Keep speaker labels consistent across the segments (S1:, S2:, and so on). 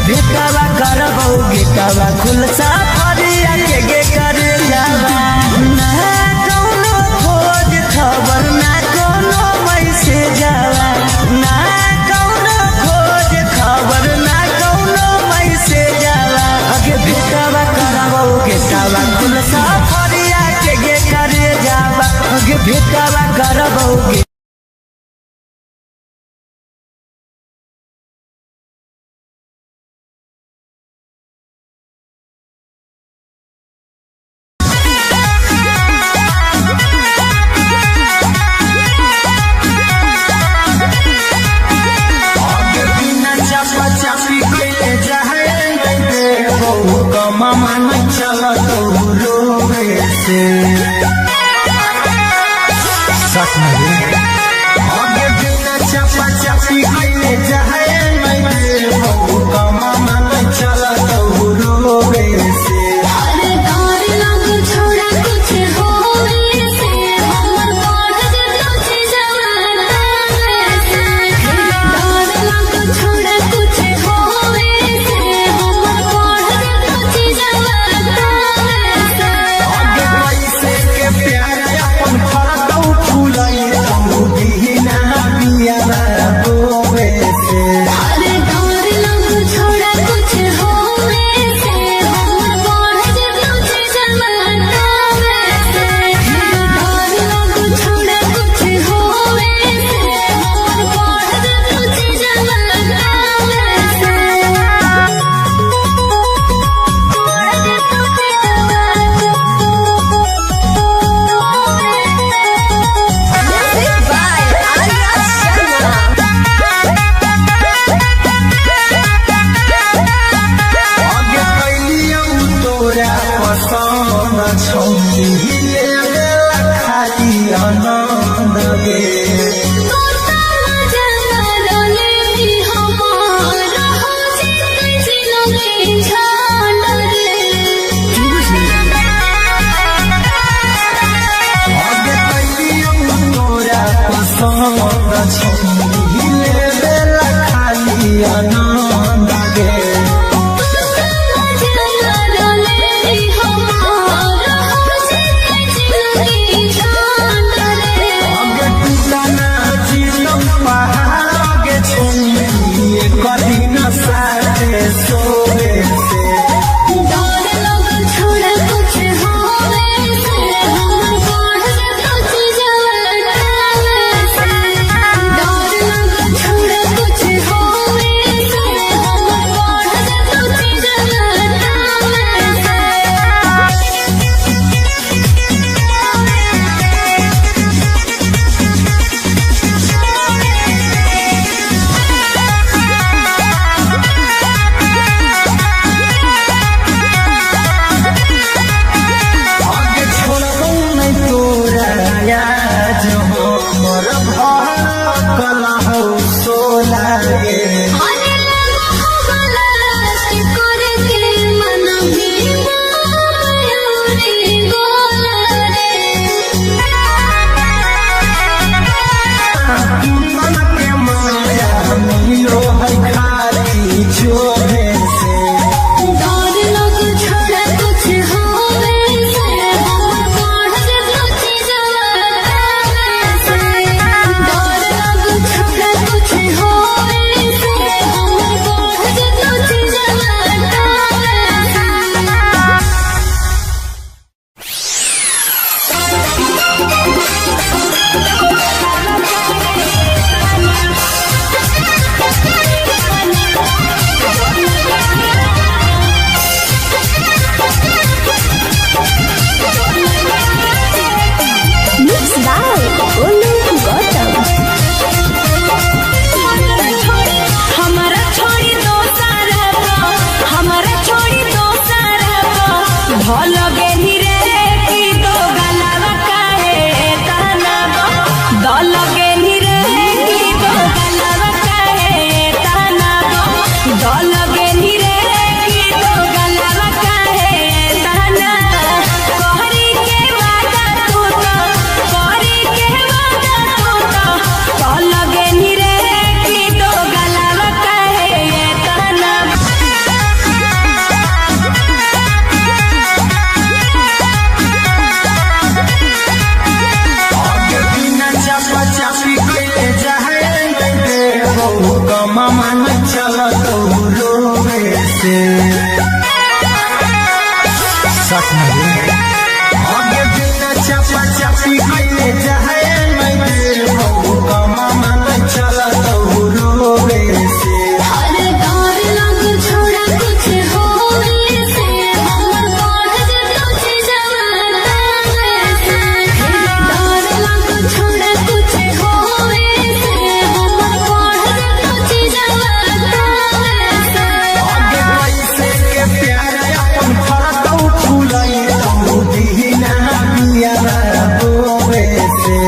S1: भेटावा करबौ गेटावा खुलसा फरिया के गे करे जावा ना कौनो खोज खबर ना कौनो मैसेज जावा ना कौनो खोज खबर ना कौनो मैसेज जावा अगे भेटावा करबौ गेटावा खुलसा फरिया के गे करे जावा अगे भेटावा करबौ मन चला तो रोवे से सच में आगे बिना चपा चपी गईले जाए मैं बहु मन चला तो रोवे से
S2: अरे डर लग छोड़ा कुछ होवे से हमर बात जब तुझे जवाना से डर लग छोड़ा कुछ होवे से हमर बात जब तुझे जवाना से
S1: आगे पैसे के प्यार अपन करतौ फूलाई तू दीना बिया रोवे से
S2: अरे डर लग छोड़ा कुछ होवे से हमर
S1: पार्टी कइले जाए नहीं दे बहु कमा मन चलत रोवे से
S2: हर डर लग छोड़ा कुछ होवे से हमर बढ़ जतो छी जवाना से डर लग छोड़ा कुछ होवे से हमर बढ़ जतो छी जवाना से
S1: आगे पैसे के प्यार अपन फरतौ फूलई तू दीना बिया बोवे से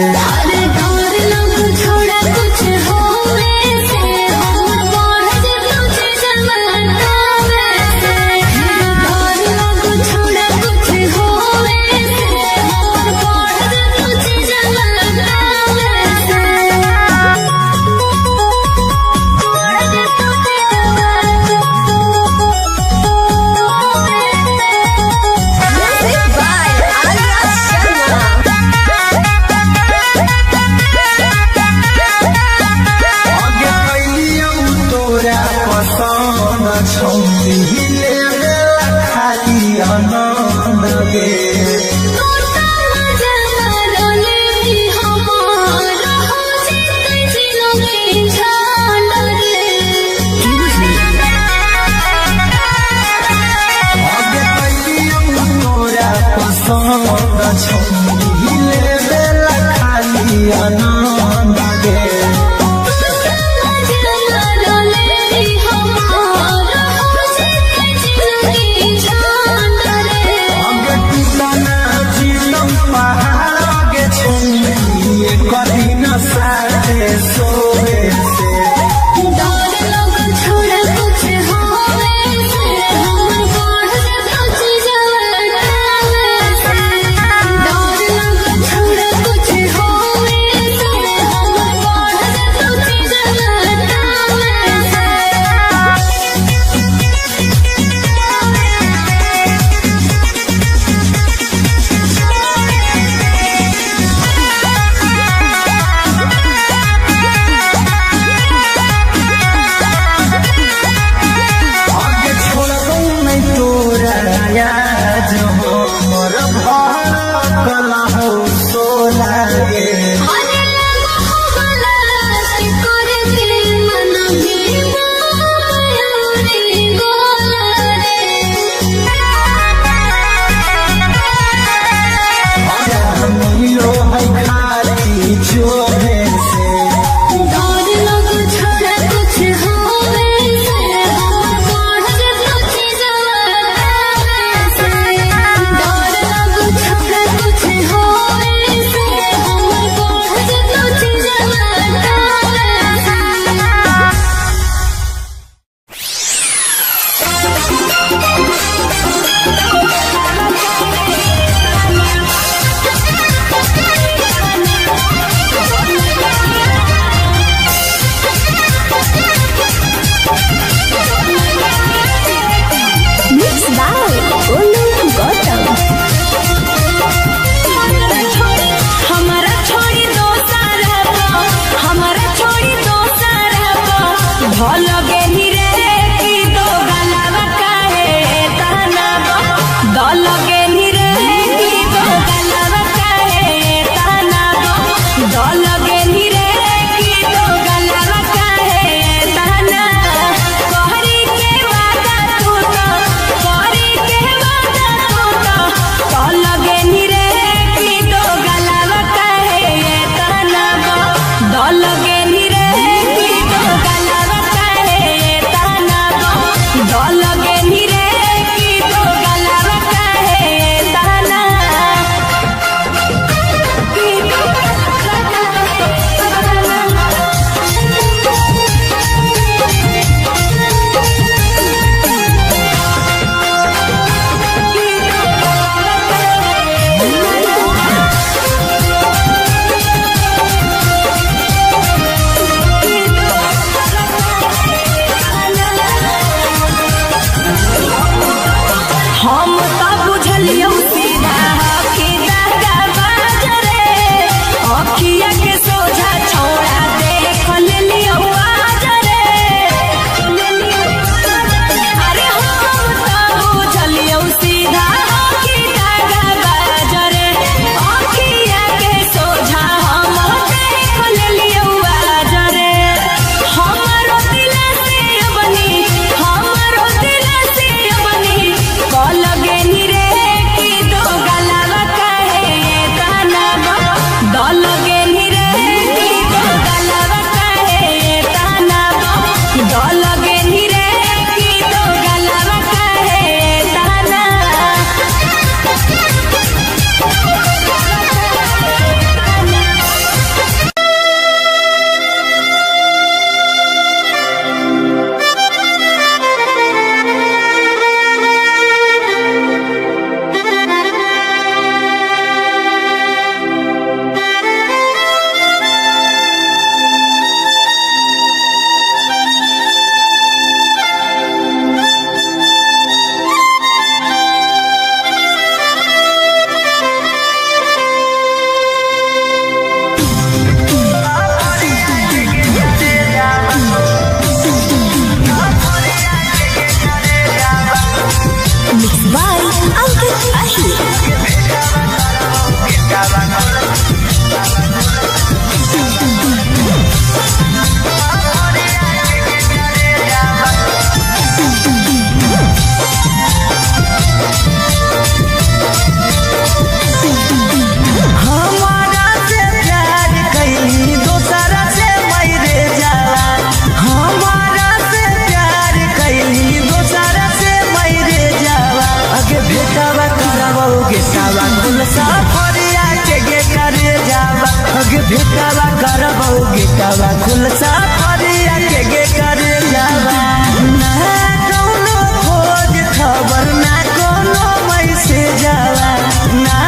S1: हमारा से प्यार कैली दोसरा से मैरे जाला, हमारा से प्यार कैली दोसरा से मैरे जाला। अगे भेटावा करबोगे सावा कुल साफरिया के गे करे जावा, अगे भेटावा करबोगे सावा कुल साफरिया के गे करे जावा। ना कौनो खोज खबर ना कोनो मैसेज आवा, ना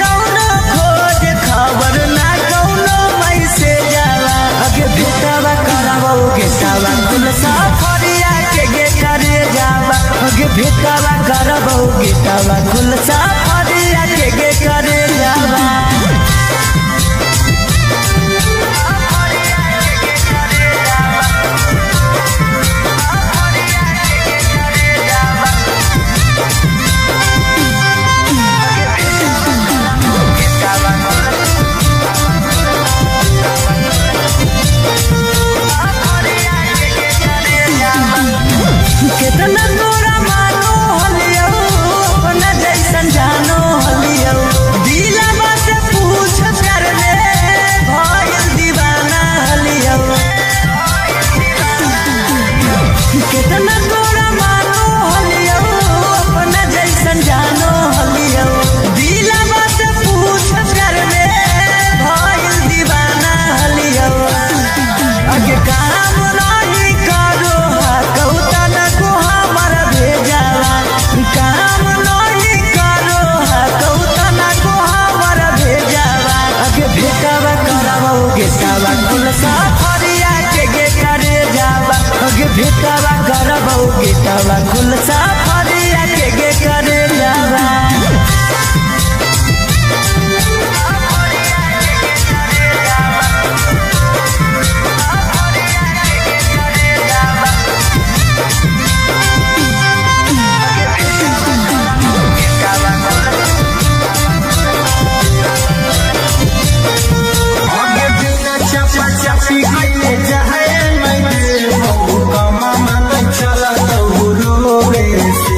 S1: कौनो खोज खबर ना कौनो मैसेज आवा। अगे भेटावा करबोगे सावा कुल साफरिया के गे करे जावा, अगे भेटावा करबोगे सावा कुल साफरिया के गे करे जावा। कितना तोरा मानो हलियो अपना जैसन जानो हलियो, दिलवा से पूछ कर ले भइल दीवाना हलियो। कितना तोरा मानो हलियो अपना जैसन जानो हलियो, दिलवा से पूछ कर ले भइल दीवाना हलियो। अगे काम नहीं करो कौतन को हमारा भेजावा, काम नहीं करो कौतन को हमारा भेजावा। अगे भेटावा करबोगे सावा कुल साफरिया के गे करे जावा, अगे भेटावा करबोगे सावा कुल साफरिया के गे करे जावा।
S3: आगे बिना चपा चपी गईले जाए मैं दे बहु कमा मन चला तो रोवे से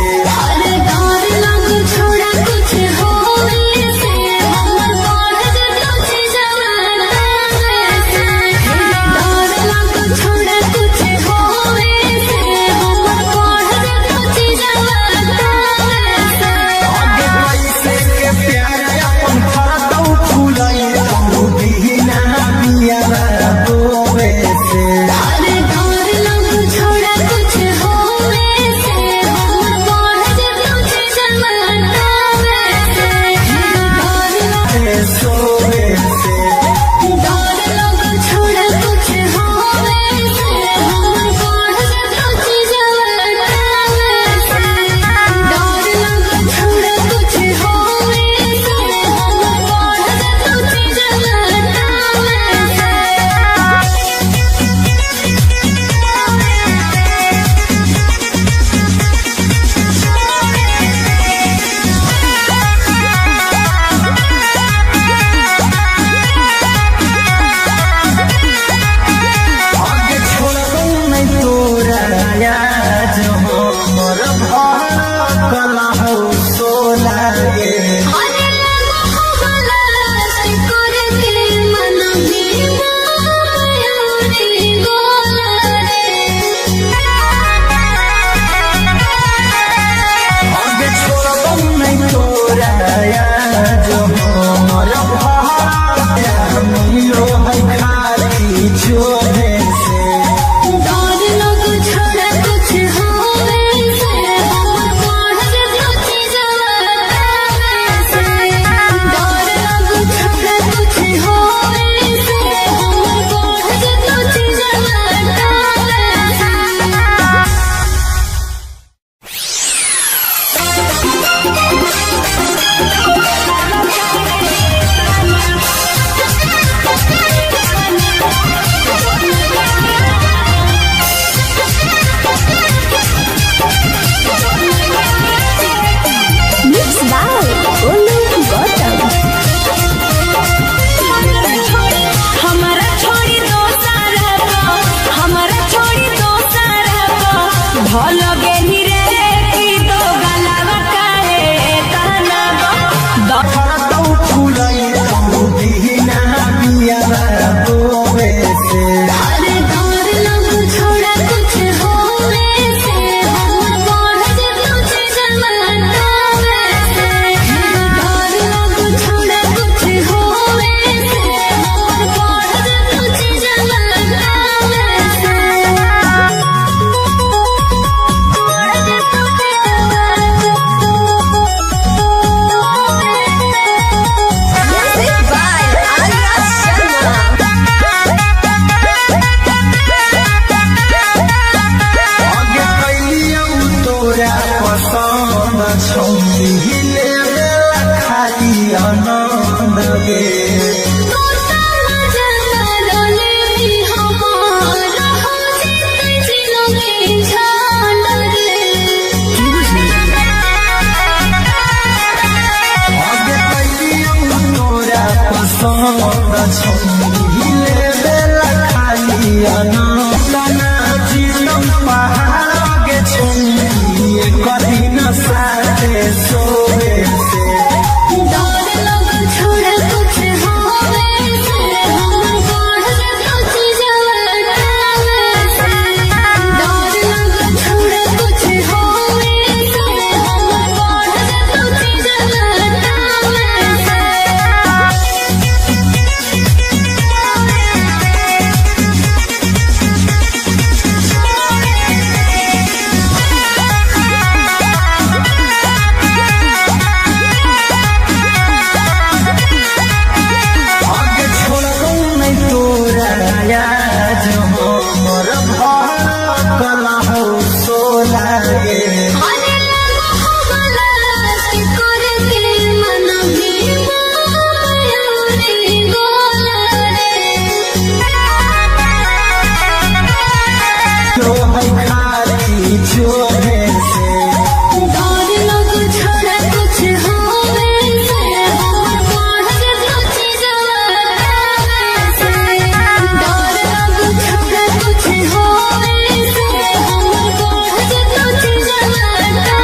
S3: हिले बेला खाइया ना जीवन पहाड़ के छुए कभी न साथे सोए से
S2: डर लग छोड़ा कुछ होवे से हमर बढ़ कुछ जवाना से डर लग छोड़ा कुछ होवे से हमर बढ़ कुछ जवाना से
S3: आगे छोड़ो नहीं तोरा याद हमर भड़कला हो सोला गे
S2: अरे लगा हो गलास करे के मन भी मायूरी गोला
S3: जो है खाली जो है से
S2: डर लग छोड़ा कुछ होवे से हमर बढ़ कुछ जवाना से डर लग छोड़ा कुछ होवे से हमर बढ़ कुछ जवाना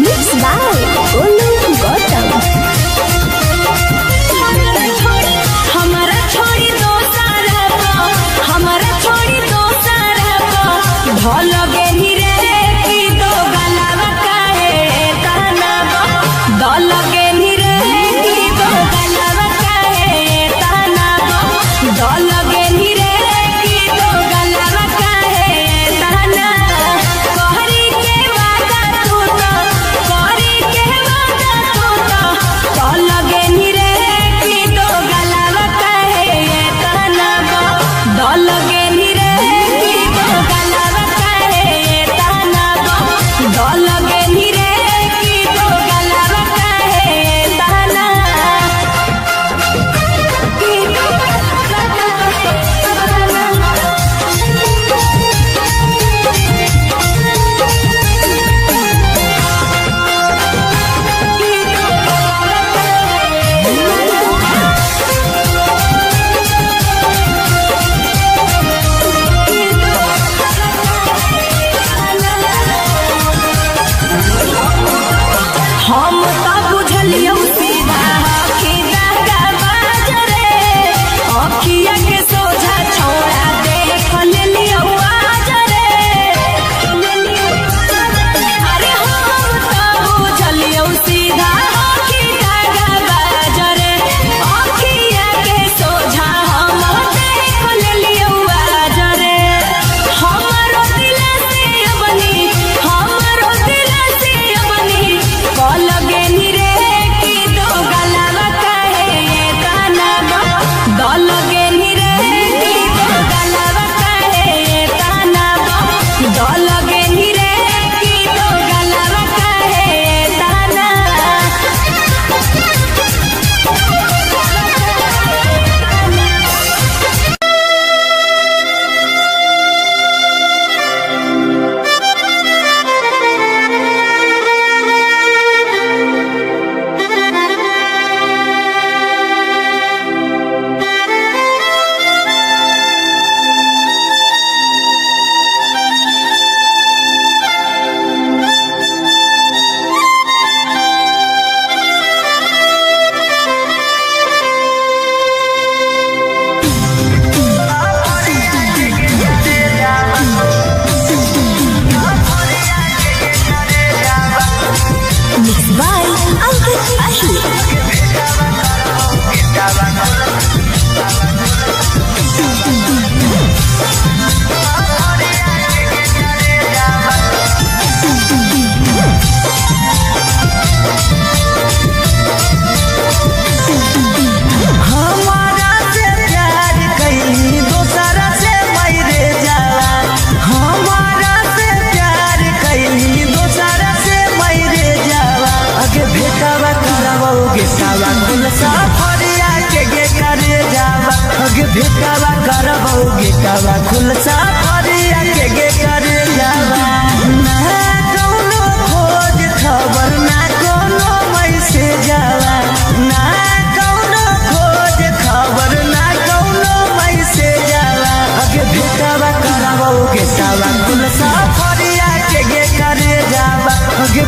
S4: Mixed by Olu Gautam.
S5: हमारा छोड़ी दो सारा हमारा छोड़ी दो सारा भल गेली रे की दो गलावा काहे कहना दल गेली रे की दो गलावा काहे कहना दल गेली रे की दो गलावा काहे कहना कहरी के वादा तू तो कहरी के वादा तू तो दल गेली रे की दो गलावा काहे कहना दल गेली रे की दो गलावा काहे कहना दल गेली रे की दो गलावा काहे कहना की दो हम तो बुझलियौ सीधा कि दागा बाजरे अखिया के सोझा छोड़ा देख लेलियौ आजरे अरे हम तो बुझलियौ सीधा कि दागा बाजरे अखिया के सोझा हम देख लेलियौ आजरे हमरो दिल से बनी हमरो दिल से बनी कल गेली रे की दो गलावा काहे कहना दल गेली रे की दो गलावा काहे कहना दल गेली रे की दो गलावा काहे कहना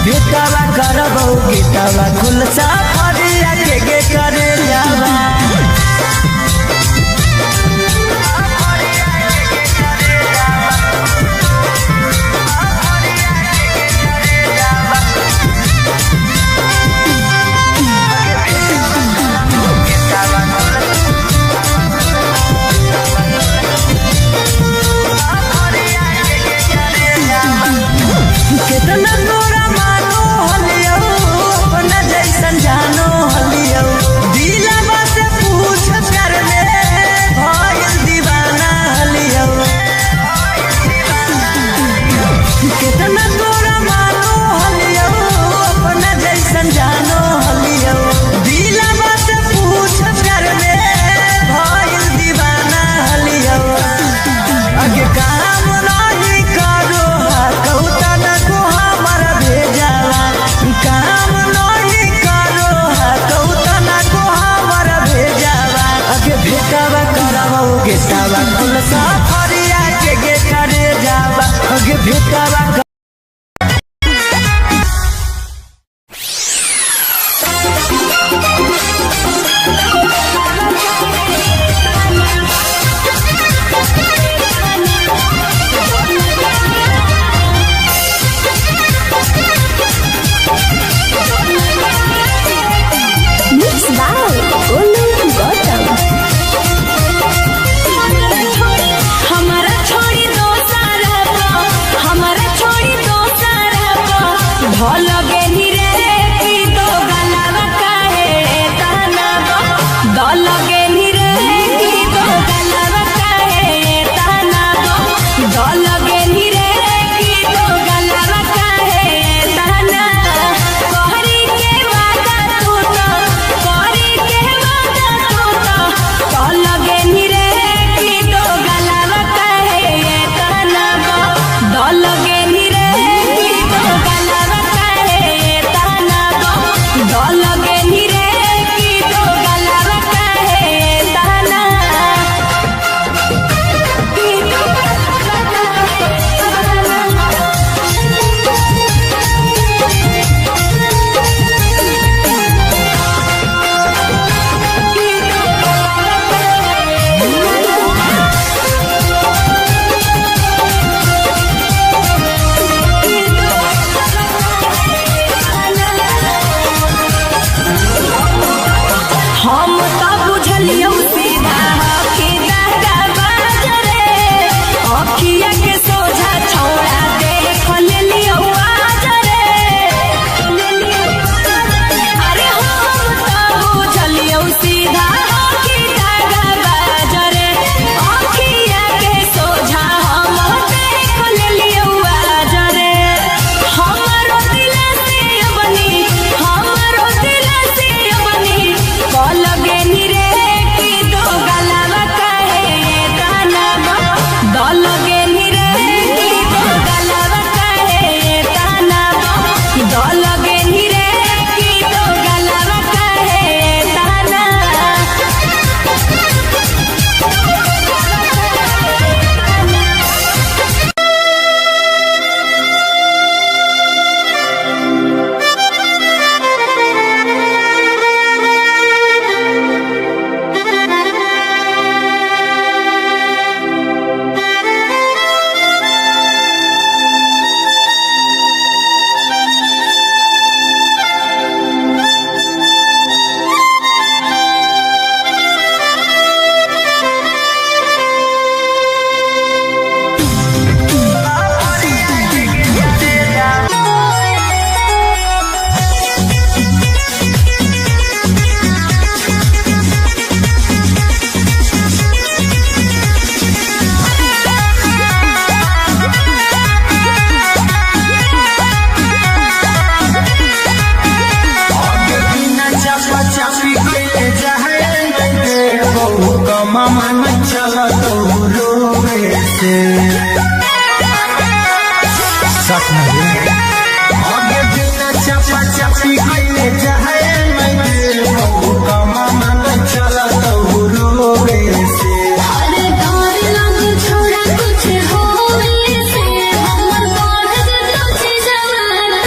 S1: भेटावा करबौ गेटावा खुलसा फरिया के करे जावा कितना तोरा मानो हलियो अपना जैसन जानो हलियो दिलवा से पूछ कर ले भइल दीवाना हलियो कितना तोरा मानो हलियो अपना जैसन जानो हलियो दिलवा से पूछ कर ले भइल दीवाना हलियो आगे काम नहीं करो कौता न को हमार भेजावा काम नहीं करो कौता न को हमार भेजावा आगे भेटावा करावा गेटावा खुलसा फरिया के करे जावा आगे भेटावा
S4: Mix by Olu Gautam.
S5: हमारा छोड़ी दो सारा हमारा छोड़ी दो सारा भल गेली रे की दो गलावा काहे ताना दल गेली रे की दो गलावा काहे ताना दल गेली रे की दो गलावा काहे ताना कहरी के वादा तू तो कहरी के वादा तू तो दल गेली रे की दो गलावा काहे ताना दल गेली रे की दो गलावा काहे ताना दल गेली रे की दो गलावा काहे ताना हम तो बुझलियो सीधा कि दादा बाजरे अखिया के सोझा छौड़ा देख लेलियो आजरे अरे हम तो बुझलियो सीधा कि दादा बाजरे अखिया के सोझा हम देख लेलियो आजरे हमारो दिल से बनी हमारो दिल से बनी कल गेली रे की दो गलावा काहे ताना दल गेली रे की दो गलावा काहे ताना दल गेली रे की दो गलावा काहे ताना
S3: मन चला तो रोवे से सच में आगे बिना चपा चपी के जाए मैं मन चला तो रोवे से
S2: अरे डर लग छोड़ा कुछ होवे से हमर बढ़ तुझे जवाना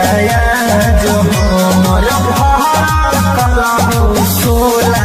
S3: जाया जो हमर कला हो सोला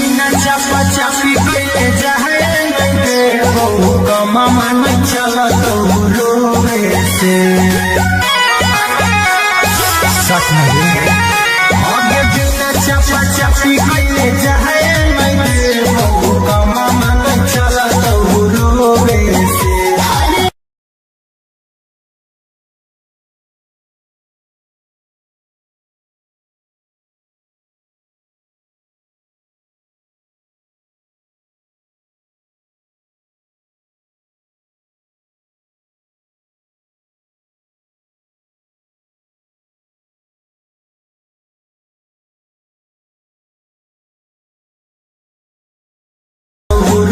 S3: चापी के जाए मन चला तो रोवे से आगे बिना चापा चापी के जाए मन चला तो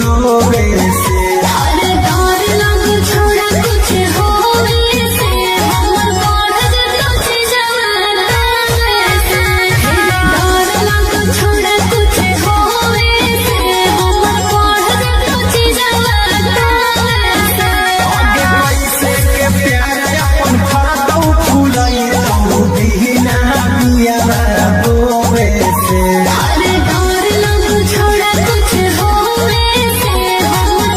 S3: रोवे से
S2: अरे डर लग छोड़ा कुछ होवे से हमर बढ़ जतो छी जवाना से डर लग छोड़ा कुछ होवे से हमर बढ़ जतो छी जवाना
S3: आगे पैसे के प्यार अपन फरतौ फुलाई तो बिना बिया बोवे से
S2: अरे डर लग छोड़ा कुछ होवे से हमर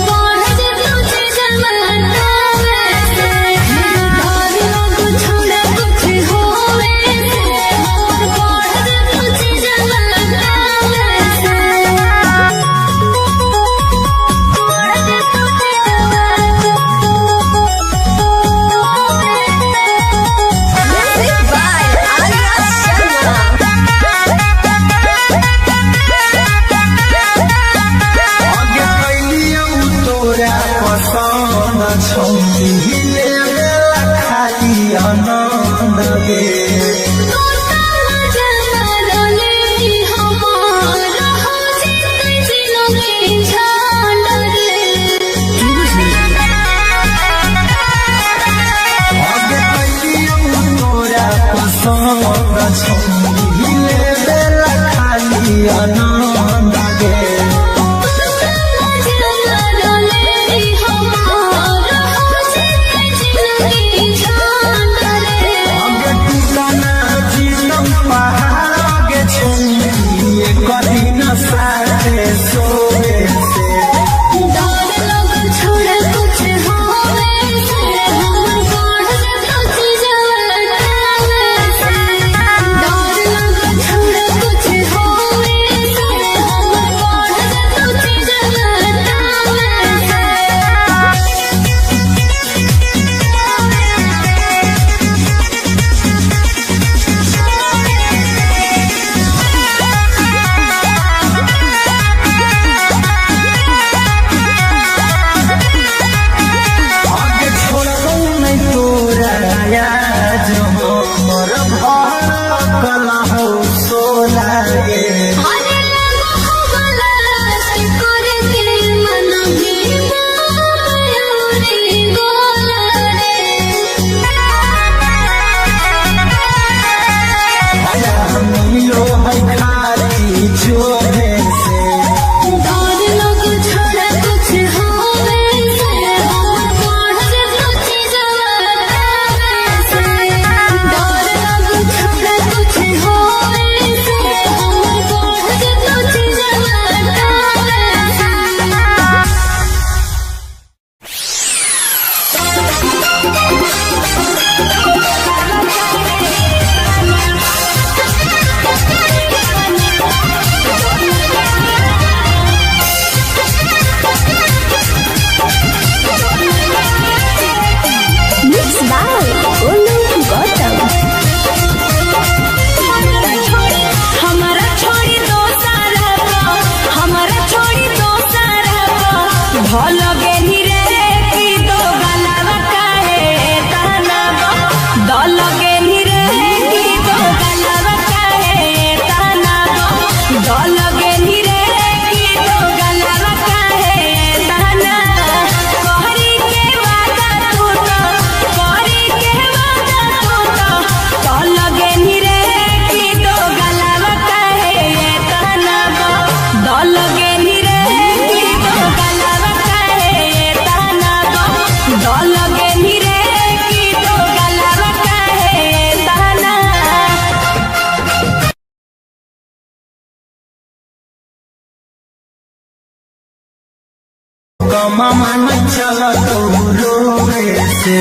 S3: कमा मन चला तो रोवे से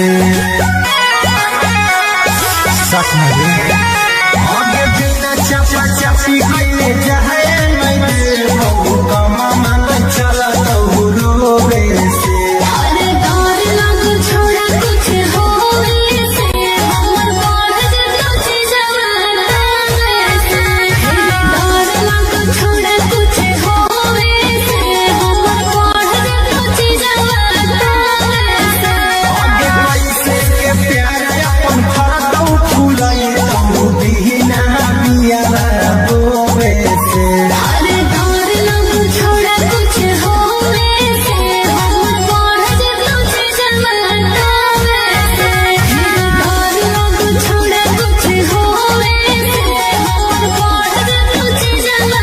S3: सच में आगे बिना चपा चपी गईले जाए नहीं हो कमा मन चला तो रोवे से
S2: अरे डर लग छोड़ा कुछ होवे से हमर बढ़ जतो चीजवा से डर लग छोड़ा कुछ होवे से हमर बढ़ जतो चीजवा से
S3: आगे पैसे के प्यार अपन फरदौ फुलाई तो दीना बिया रोवे से
S2: अरे डर लग छोड़ा कुछ होवे से हमर बढ़ जतो चीजवा से डर लग छोड़ा कुछ होवे से हमर बढ़ जतो चीजवा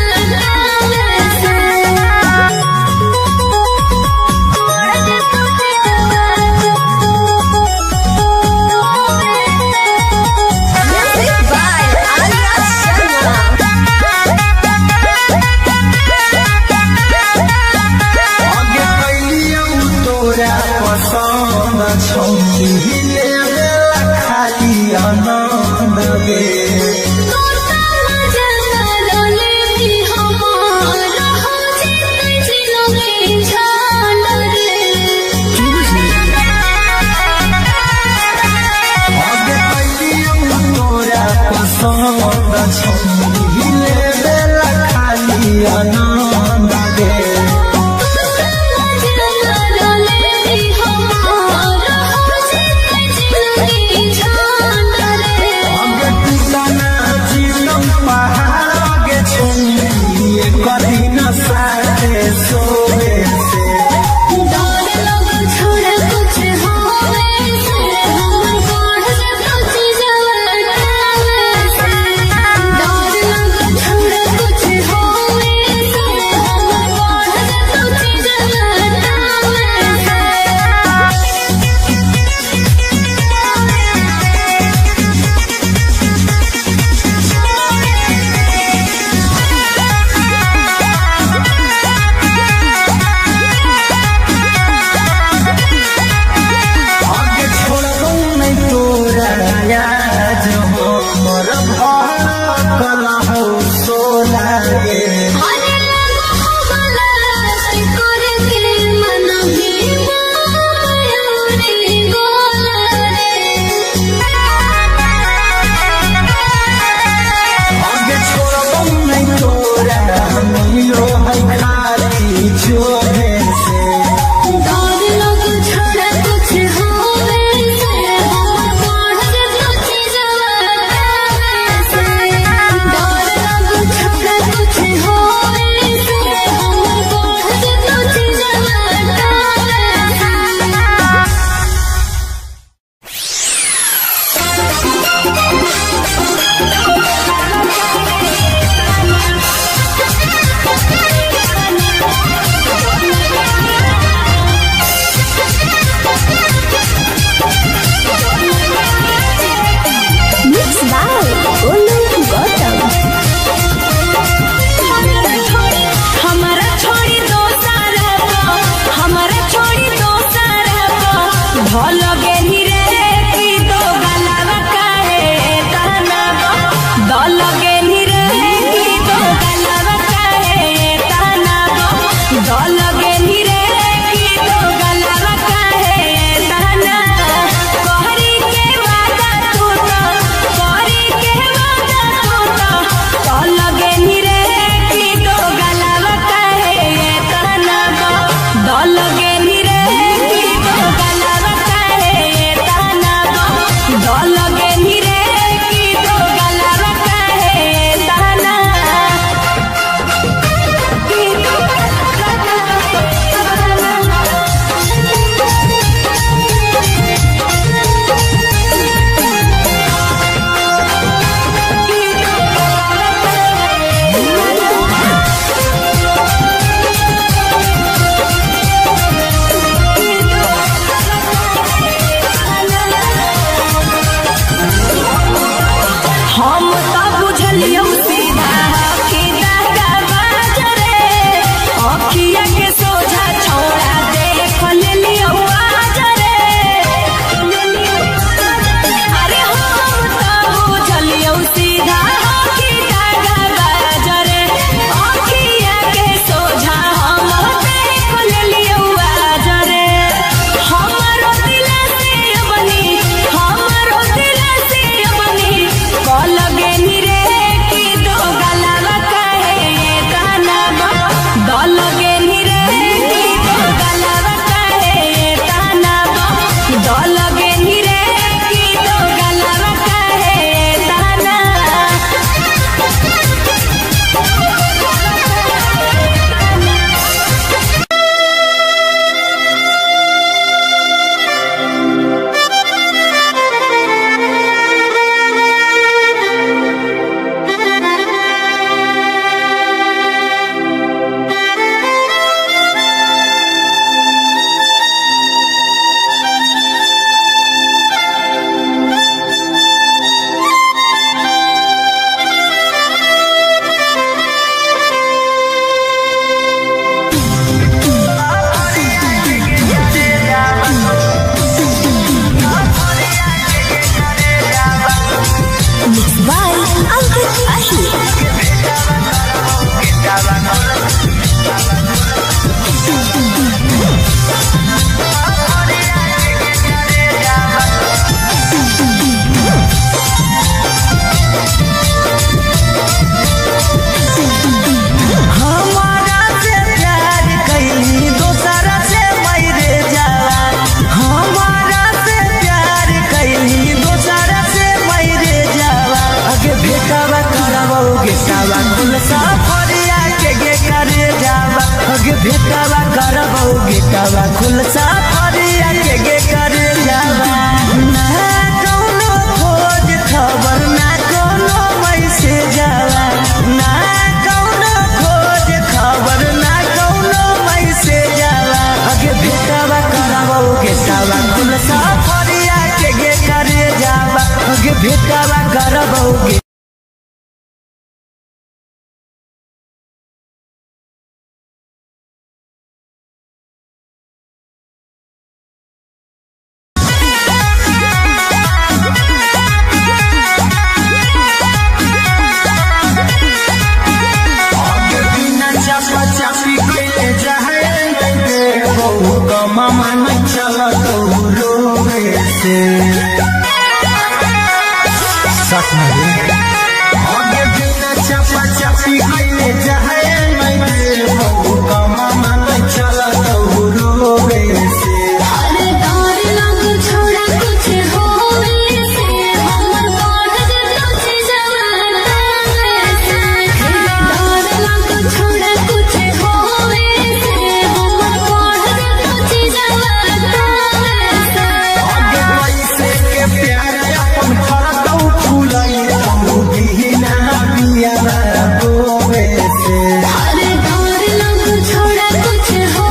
S4: Music by Arya Sharma.
S3: आगे कैलिया तोरा पसंद छौनी ले खाली आनंद गे आगे कैलिया तोरा पसंद छौनी ले खाली आनंद गे आगे टूटना जीवन पहाड़ आगे छौनी कभी न साथे सोवे से
S1: करबौ गेटवा खुलसा फरिया के करे जावा ना कौनो खोज खबर ना कौनो मैसेज जावा ना कौनो खोज खबर ना कौनो मैसेज जावा अगे भेटवा करबौ गेटवा खुलसा फरिया के करे जावा अगे भेटवा करबौ
S3: मामा नहीं चला तो रोवे से सच में आगे बिना चपा चपी कइले जाए नहीं का मामा नहीं चला तो रोवे से
S2: अरे डर लग छोड़ा कुछ होवे से हमर बढ़ तुझ जवाना से डर लग छोड़ा कुछ होवे से हमर बढ़ तुझ जवाना से
S3: आगे पैसे के प्यार अपन फरतौ फूलाई तू बिना बिया रोवे से
S2: अरे डर लग छोड़ा कुछ हो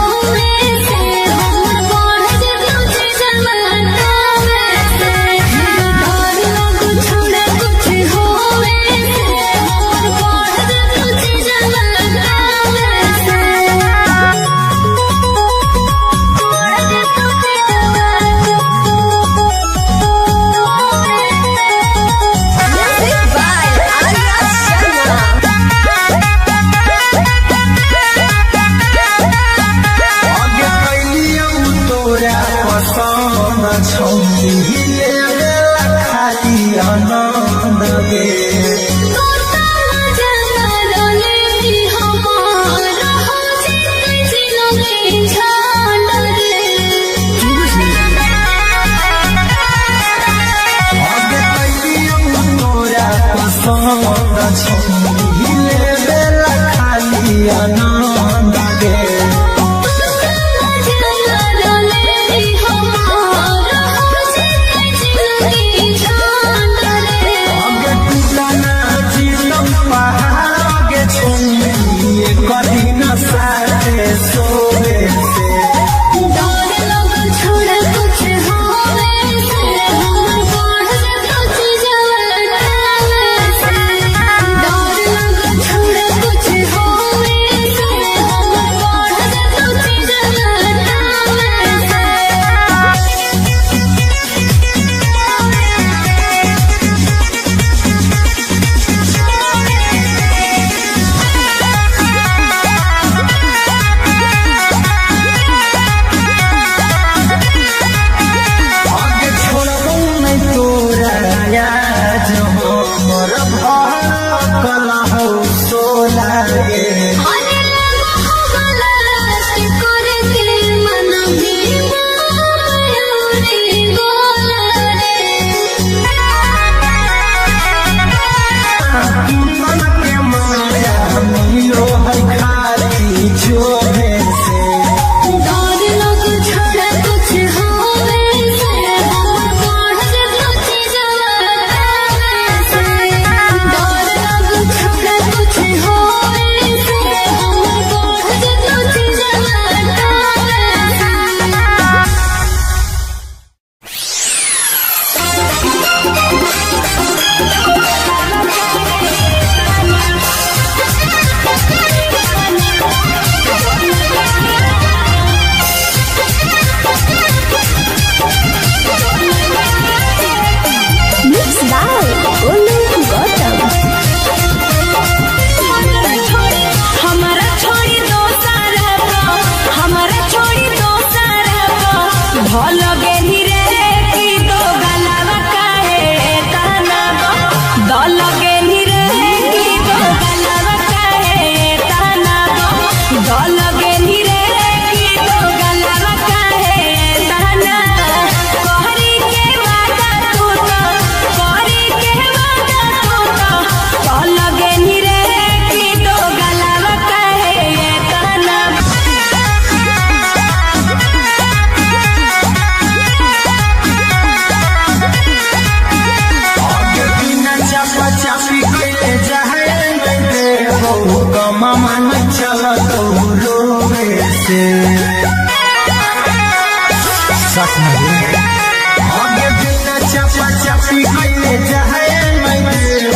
S1: बात नहीं
S3: आगे बिना चापा चापी कइले जाए मैं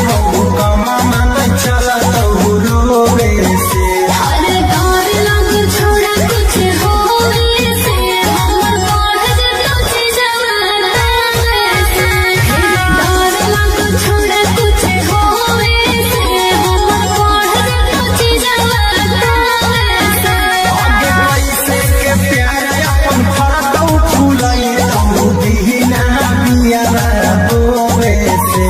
S3: बहु कमा मन चला तो रोवे से
S2: अरे डर लग छोड़ा कुछ होवे से हमर बढ़ जतो छी जवाना से डर लग छोड़ा कुछ होवे से हमर बढ़ जतो छी जवाना से
S3: आगे पैसे के प्यार अपन फरतौ फुलाई तो दीना बिया रोवे से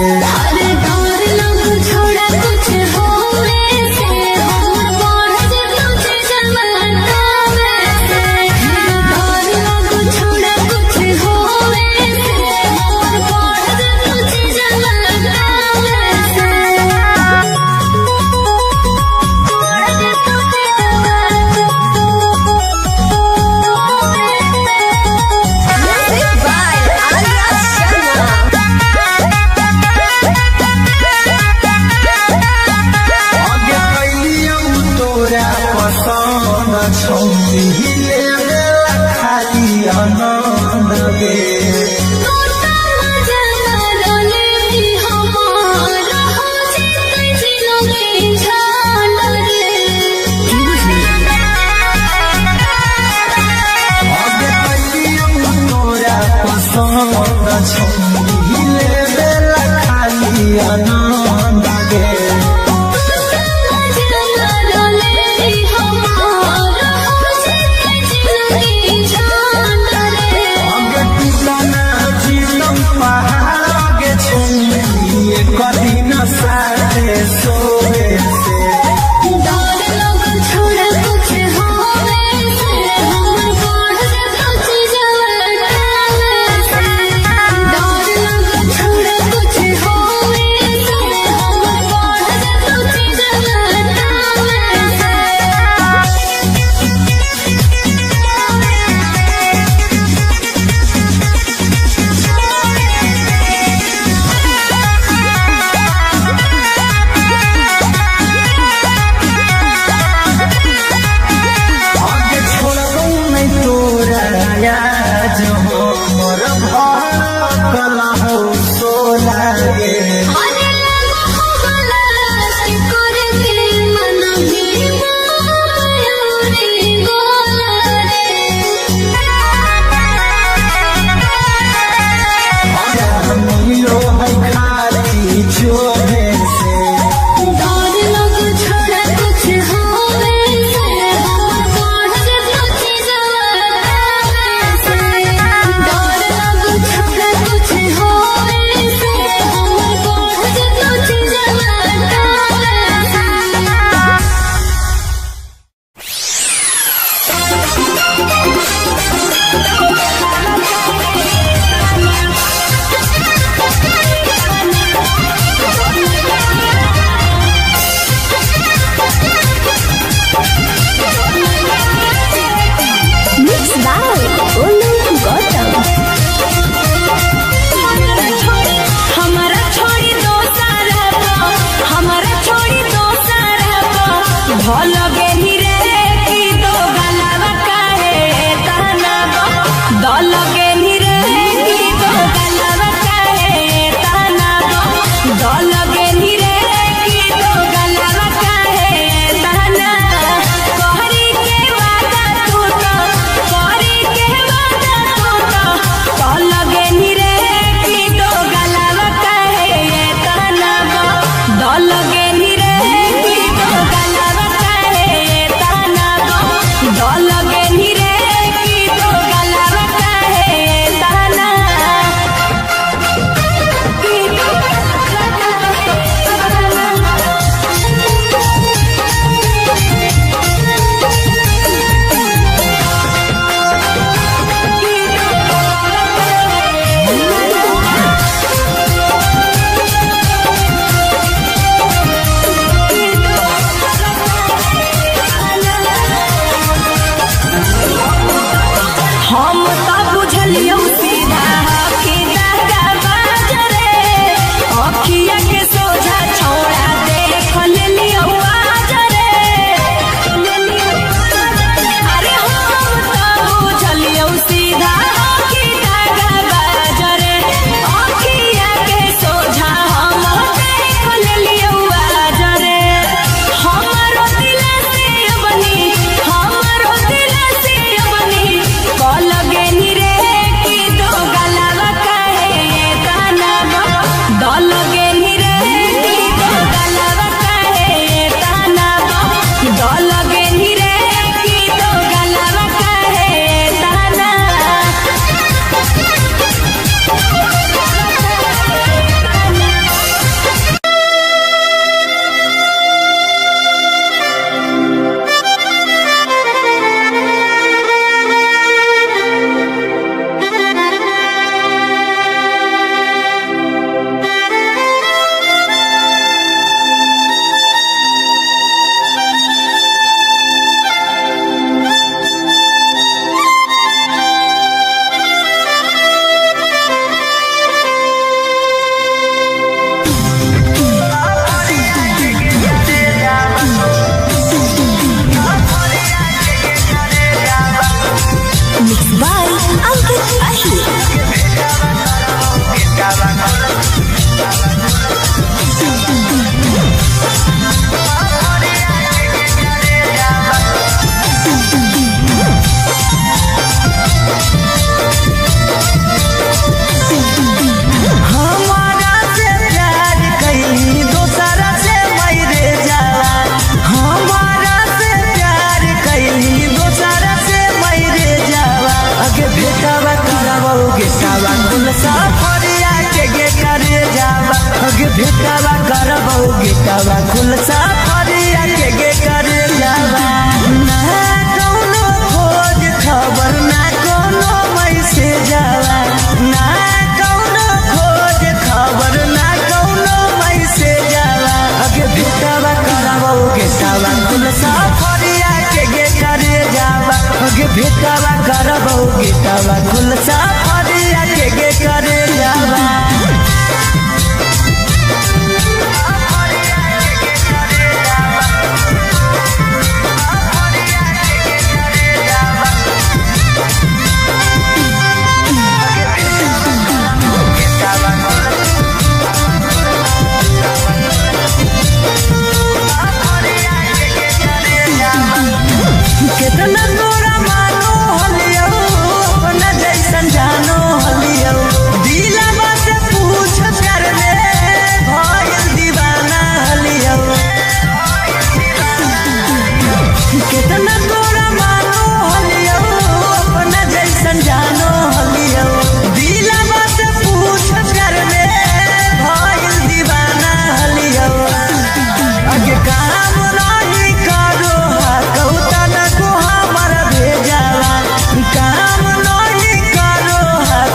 S1: गेटवा खुल सफरिया के गे करे जावा ना कौनो खोज खबर ना कौनो मैसेज आवा ना कौनो खोज खबर ना कौनो मैसेज आवा अगे भेटवा करबो गेटवा खुल सफरिया के गे करे जावा अगे भेटवा करबो गेटवा खुल सफरिया के गे करे जावा कितना तोरा मानो हलियो अपना जैसन जानो हलियो दिलवा से पूछ कर ले भइल दीवाना हलियो कितना तोरा मानो हलियो अपना जैसन जानो हलियो दिलवा से पूछ कर ले भइल दीवाना हलियो अगे काम नहीं करो कौता न को हमर भेजावा काम नहीं करो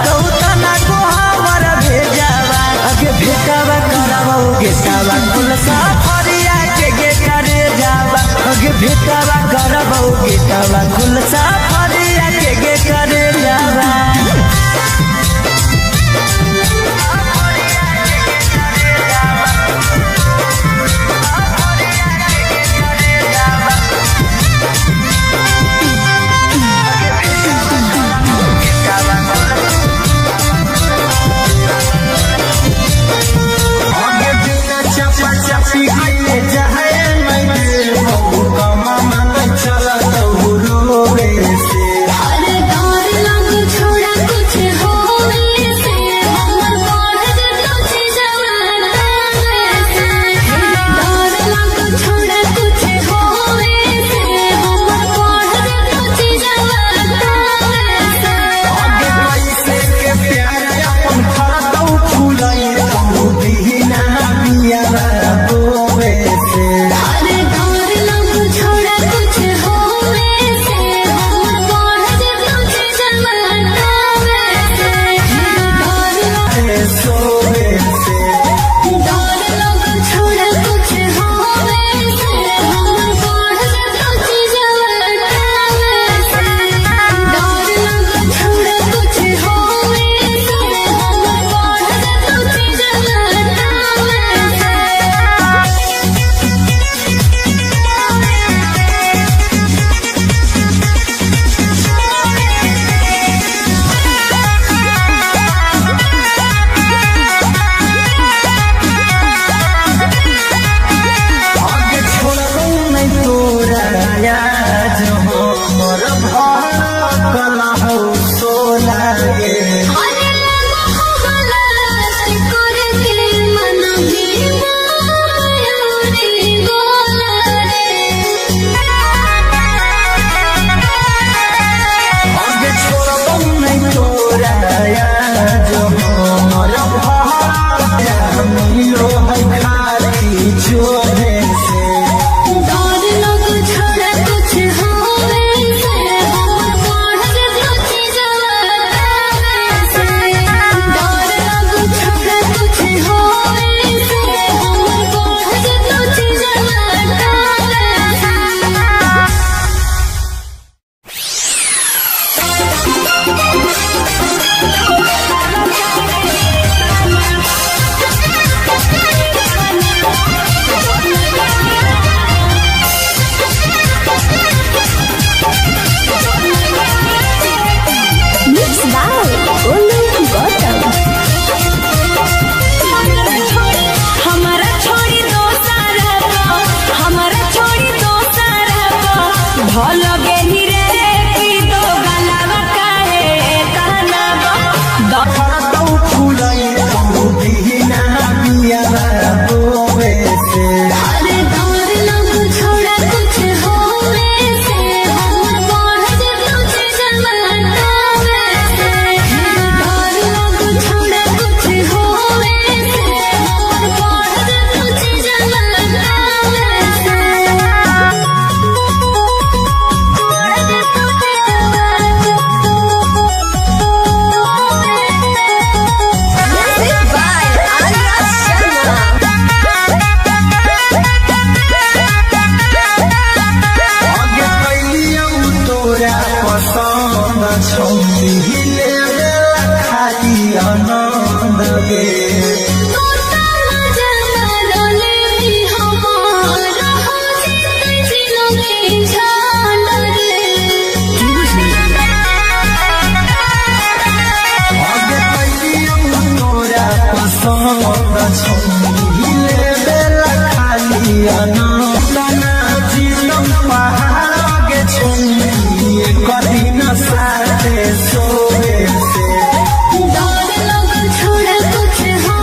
S1: कौता न को हमर भेजावा अगे भेटवा करबो गेटवा खुल सफरिया के गे करे जावा अगे भेटवा करबो गेटवा खुल सफरिया के गे करे जावा
S3: आगे बिना चपा चपी गईले जहे मैं बहु कमा मन चला तो रोवे से
S2: अरे डर लग छोड़ा कुछ होवे से हमर बढ़ जतो जवाना से डर लग छोड़ा कुछ होवे से हमर बढ़ जतो जवाना से
S3: आगे कैसे के प्यार अपन खरतौ फुलाई तो दीना बिया रोवे से
S2: अरे डर लग छोड़ा कुछ होवे से हमर बढ़ जतो जवाना से डर
S3: सोवे से
S2: डर लग छोड़ा कुछ होवे से हमर बढ़ जतो जवाना से डर लग छोड़ा कुछ होवे से हमर बढ़ जतो जवाना
S3: आगे छोड़ो नहीं तोरा याद हो मोर भड़कल हो सोना गे
S2: अरे लगो गलत करके मन भी मायूरी बोला
S3: आगे छोड़ो नहीं तोरा याद हो मोर भड़कल मिलो है खाली छोड़े से
S2: डर लग छोड़ा कुछ होवे से हमर बढ़ जतो जवाना से डर लग छोड़ा कुछ होवे से हमर बढ़ जतो जवाना से
S3: छौनी हिले बेला खाली आनंद गे
S2: तोता मजा मारले भी हमारा हो जिते जिलो में झांड रे
S3: आगे पैलियो तोरा पसंद छौनी हिले बेला खाली आनंद नाचितम पहाड़ के छौनी कदी न साथे सोए से
S2: डर लग छोड़ा कुछ हो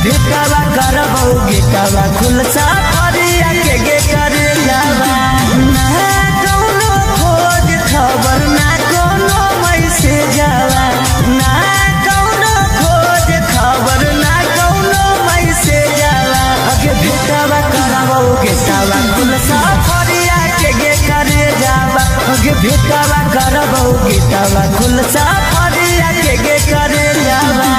S1: भेटावा करबौ गेटावा खुलसा फरिया के गे करे जावा ना कौनो खोज खबर ना कोनो मैसेज जावा ना कौनो खोज खबर ना कौनो मैसेज जावा अगे भेटावा करबौ गेटावा खुलसा फरिया के गे करे जावा अगे भेटावा करबौ गेटावा खुलसा फरिया के गे करे जावा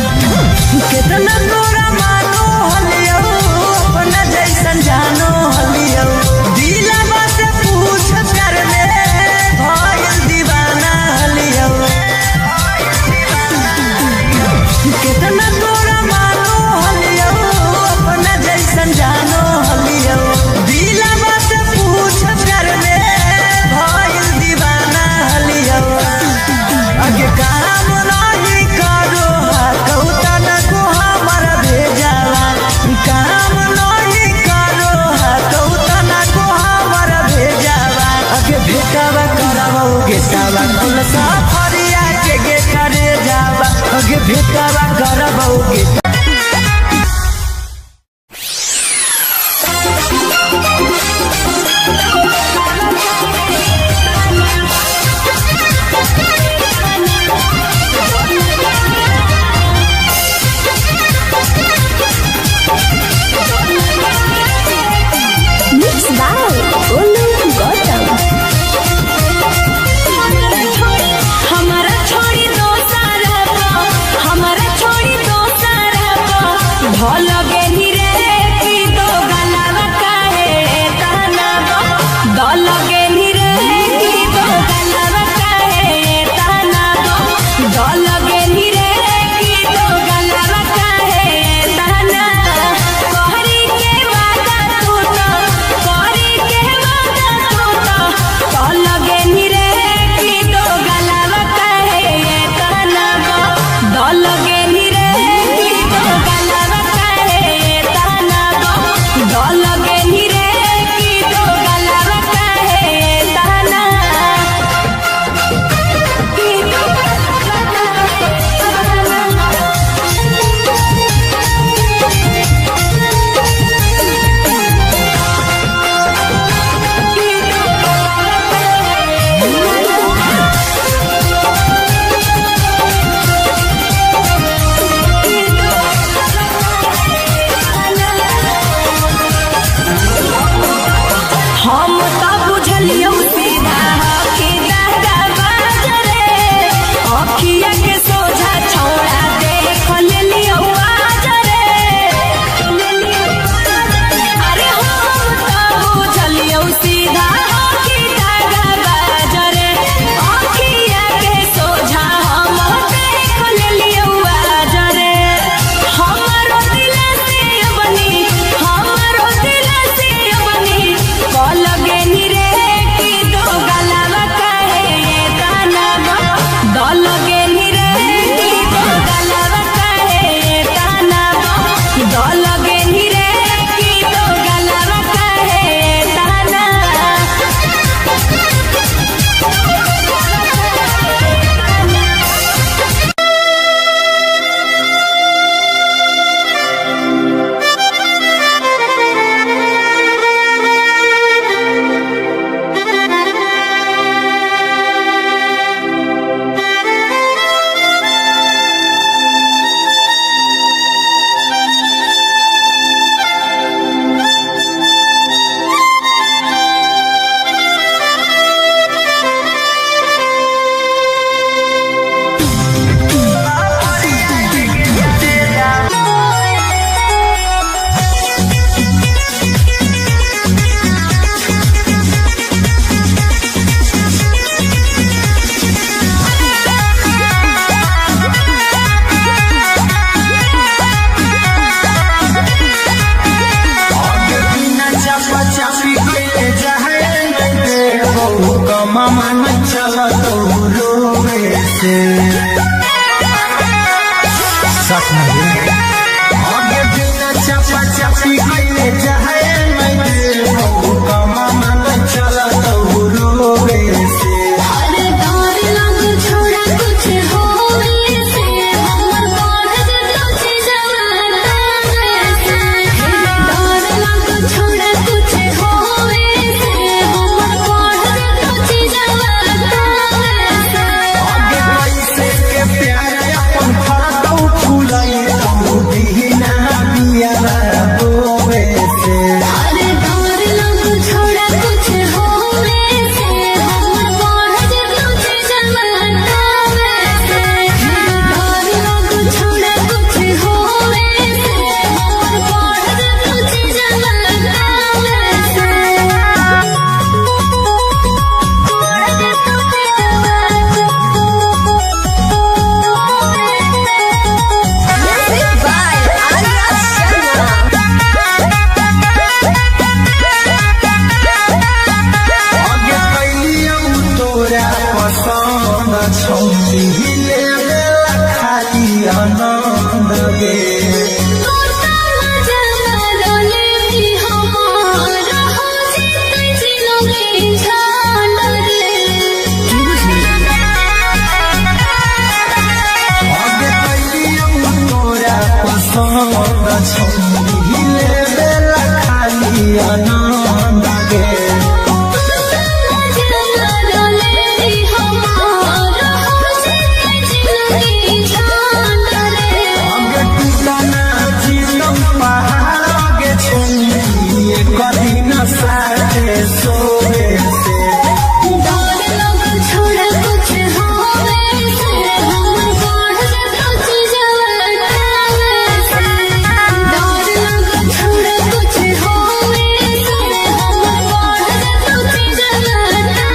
S1: कितना तोरा मानो हलियो अपना जैसन जानो हलियो दिलवा से पूछ कर ले भइल दीवाना हलियो कितना तोरा मानो हलियो अपना जैसन जानो हलियो दिलवा से पूछ कर ले भइल दीवाना हलियो अगे काम नहीं करो कौता न को हमर भेजावा काम नहीं करो कौता न को हमर भेजावा अगे भेटावा करबौ गेटावा खुलसा फरिया के गे करे जावा अगे भेटावा करबौ गेटा
S4: Mixed by Olu Gautam.
S5: हमारा छोड़ी दो सारा हमारा छोड़ी दो सारा भल गेली रे की दो गलावा काहे ताना दल गेली रे की दो गलावा काहे ताना दल गेली रे की दो गलावा काहे ताना कहरी के वादा तू तो कहरी के वादा तू तो दल गेली रे की दो गलावा काहे ताना दल गेली रे की दो गलावा काहे ताना दल गेली रे की दो गलावा काहे ताना की दो हम तो बुझलियो सीधा कि दादा बाजरे अखिया के सोझा छौड़ा देख लेलियो आजरे अरे हम तो बुझलियो सीधा कि दादा बाजरे अखिया के सोझा हम देख लेलियो आजरे हमरो दिल से बनी हमरो दिल से बनी कल गेली रे की दो गलावा काहे ताना दल गेली रे की दो गलावा काहे ताना दल गेली रे की दो गलावा काहे ताना
S3: मामा पसंद छोड़ी ले बेला खाली आनंद गे कभी न साथे सोए से
S2: छोड़ा कुछ होवे से हम बढ़ कुछ जवाना से डर लग छोड़ा कुछ होवे से हम बढ़ कुछ जवाना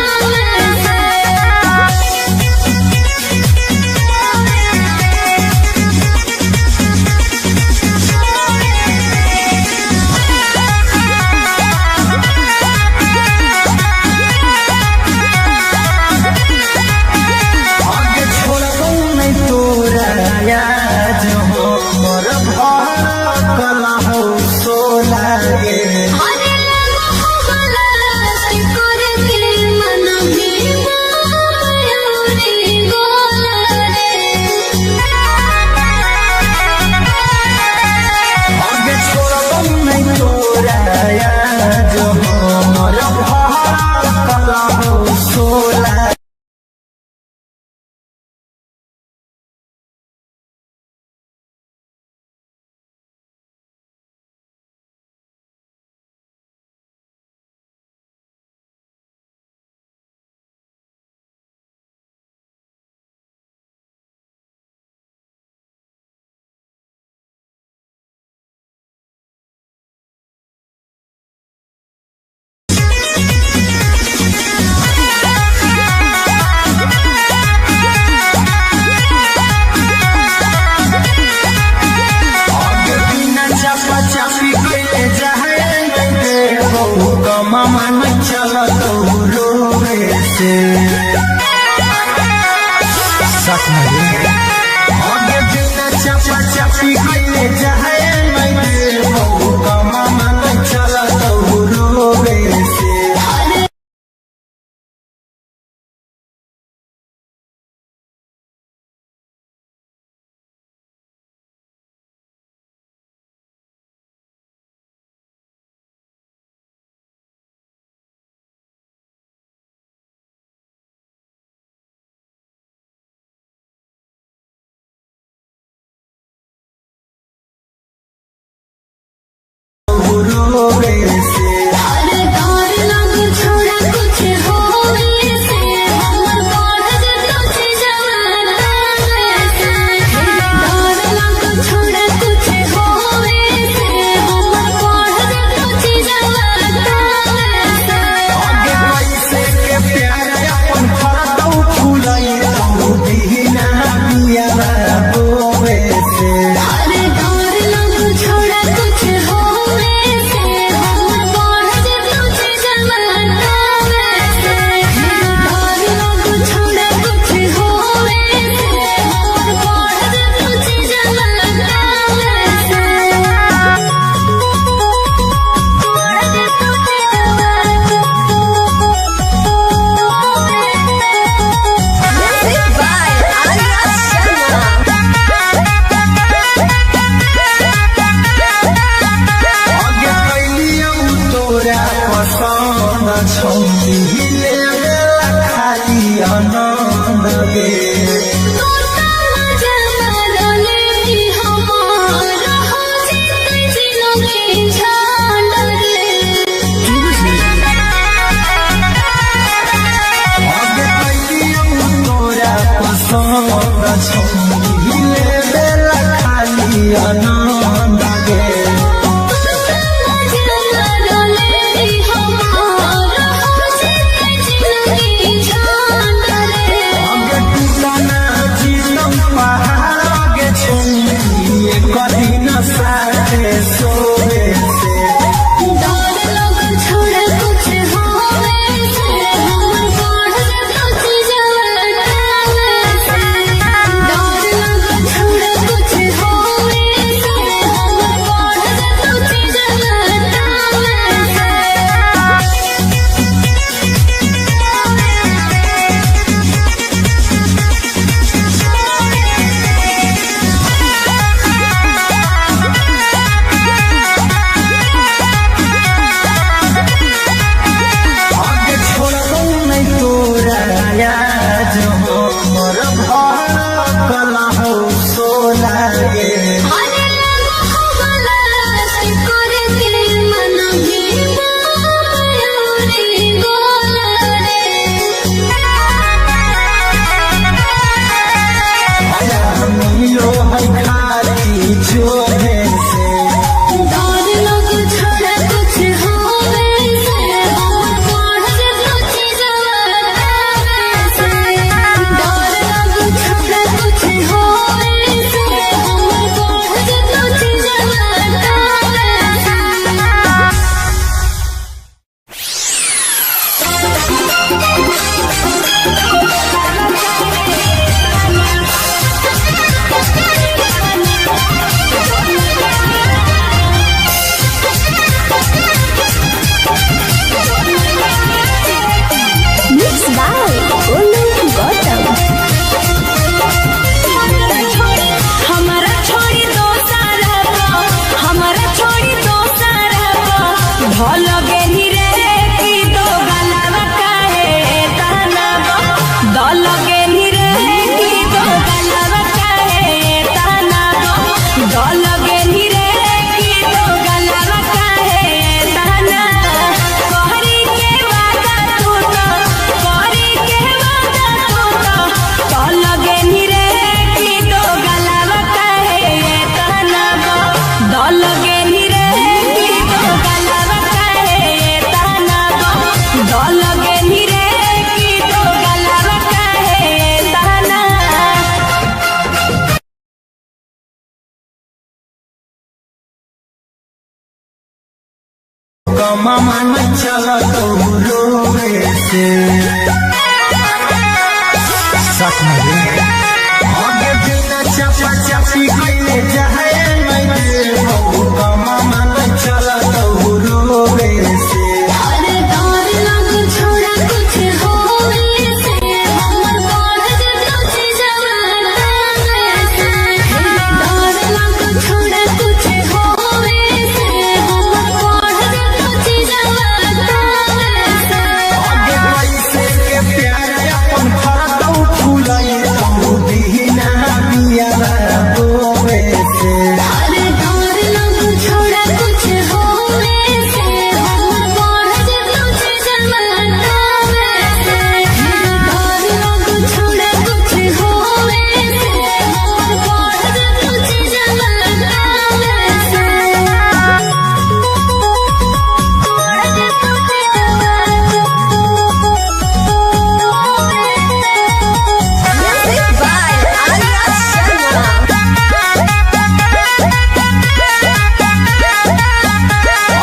S3: मन चलत रोवे से सच में आगे बिना चपा चपी कइले जाए मैं बहु मन चलत रोवे से
S2: छोड़ा कुछ होवे से हम बढ़ कुछ जवाना छोड़ा कुछ होवे से हम बढ़ कुछ जवाना
S3: पैसे के प्यार अपन फरदौ फुलई रहू बिना बिया बोवे से
S2: छोड़ा कुछ होवे से हम
S3: कला हो सोला गे
S2: अरे लगो हो गलास करे के मन भी मयूरी गोला
S3: मिलो है खाली जोड़े से
S2: डर लग छोड़ा कुछ होवे से हम पढ़ कुछ जवाना से डर लग छोड़ा कुछ होवे से हम पढ़ कुछ जवाना
S4: Mixed by Olu Gautam.
S5: हमारा छोड़ी दो सारा हमारा छोड़ी दो सारा ढोल गेली रे की दो गलावा काहे ताना दल गेली रे की दो गलावा काहे ताना दल गेली रे की दो गलावा काहे ताना कहरी के वादा तू तो कहरी के वादा तू तो दल गेली रे की दो गलावा काहे ताना दल गेली रे की दो गलावा काहे ताना दल गेली रे की दो गलावा काहे ताना
S3: कमा मन चला तो रोवे से सच में आगे बिना चपा चपी कइले जाए मैं कमा मन चला तो रोवे से
S2: अरे डर लग छोड़ा कुछ होवे से हमर पढ़ कुछ जवाना से डर लग छोड़ा कुछ होवे से हमर पढ़ कुछ जवाना से
S3: आगे पैसे के प्यार अपन फरदौ फुलाई तो दीना बिया रोवे से
S2: अरे डर लग छोड़ा कुछ होवे से हमर पढ़ कुछ जवाना से डर लग छोड़ा कुछ होवे से हमर पढ़ कुछ जवाना
S4: Music by Arya Sharma.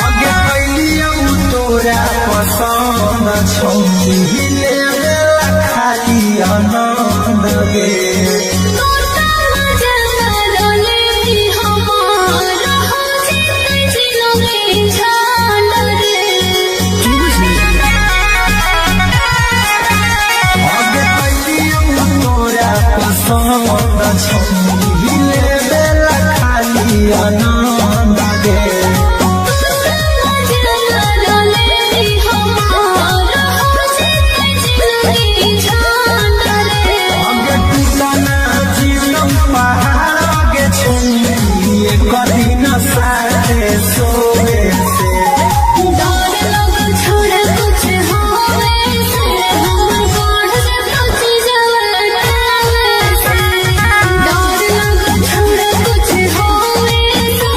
S3: आगे कैलियौ तोरा पसंद छौनी ले गेला खाली आनंद गे
S2: तोता मजा ले हमार हो जिते जिलो में झाल रे
S3: आगे कैलियौ तोरा पसंद छौनी ले गेला खाली आनंद गे आगे टूटना जीवन पहाड़ आगे छौनी एक दिन साथे सोवे से
S2: कुछ होवे से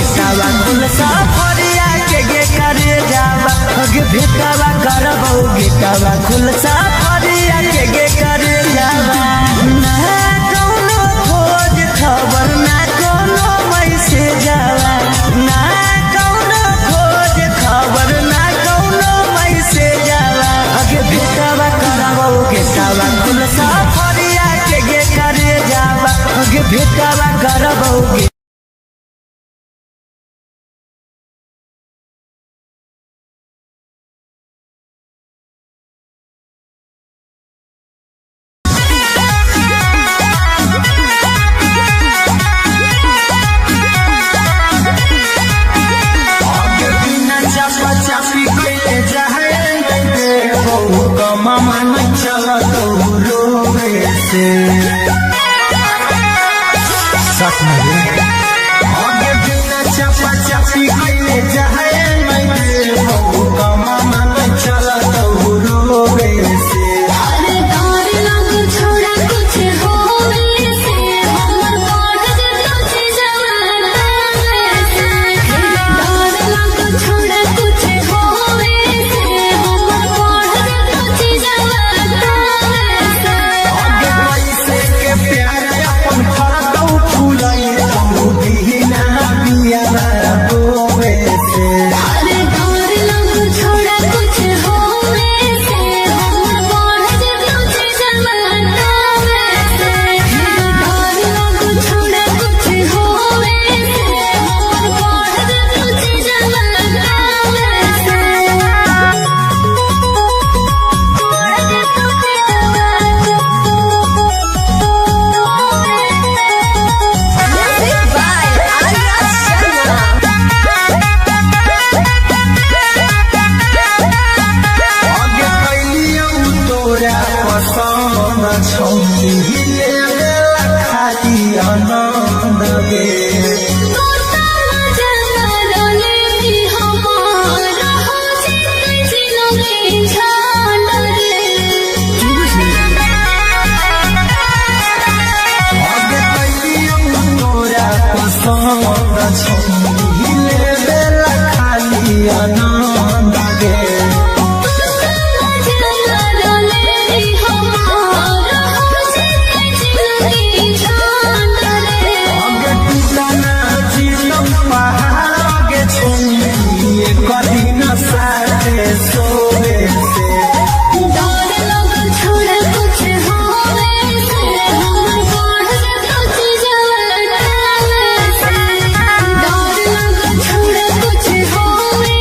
S1: गेटावा खुल सफरिया के गे करे जावा गे भेटावा करबौ गेटावा खुल सफरिया के गे करे जावा ना कौनो खोज खबर ना कौनो मैसेज आवा ना कौनो खोज खबर ना कौनो मैसेज आवा गे भेटावा करबौ गेटावा खुल सफरिया के गे करे जावा गे भेटावा करबौ गे
S3: चापी के जाए मामा न चला तो रोवे से सच में आगे बिना चापा चापी के जाए मामा न चला तो रोवे से
S2: अरे डर लग छोड़ा कुछ होवे से हमर बढ़ जतो छी जवाना से डर लग छोड़ा कुछ होवे से हमर बढ़ जतो छी जवाना से
S3: आगे पैसे के प्यार अपन फरकौ फुलाई तो दीना बिया रोवे से
S2: अरे डर लग छोड़ा कुछ होवे से हमर बढ़ जतो छी जवाना से डर लग छोड़ा कुछ होवे से हमर बढ़ जतो छी जवाना
S4: Music by Arya Sharma.
S3: आगे कैलियौ तोरा पसंद छौनी खाली आनंद गे आगे कैलियौ तोरा पसंद छौनी खाली आनंद गे आगे टूटना जीतम पहाड़ आगे छौनी कदी न साथे सोवे से
S2: कुछ होवे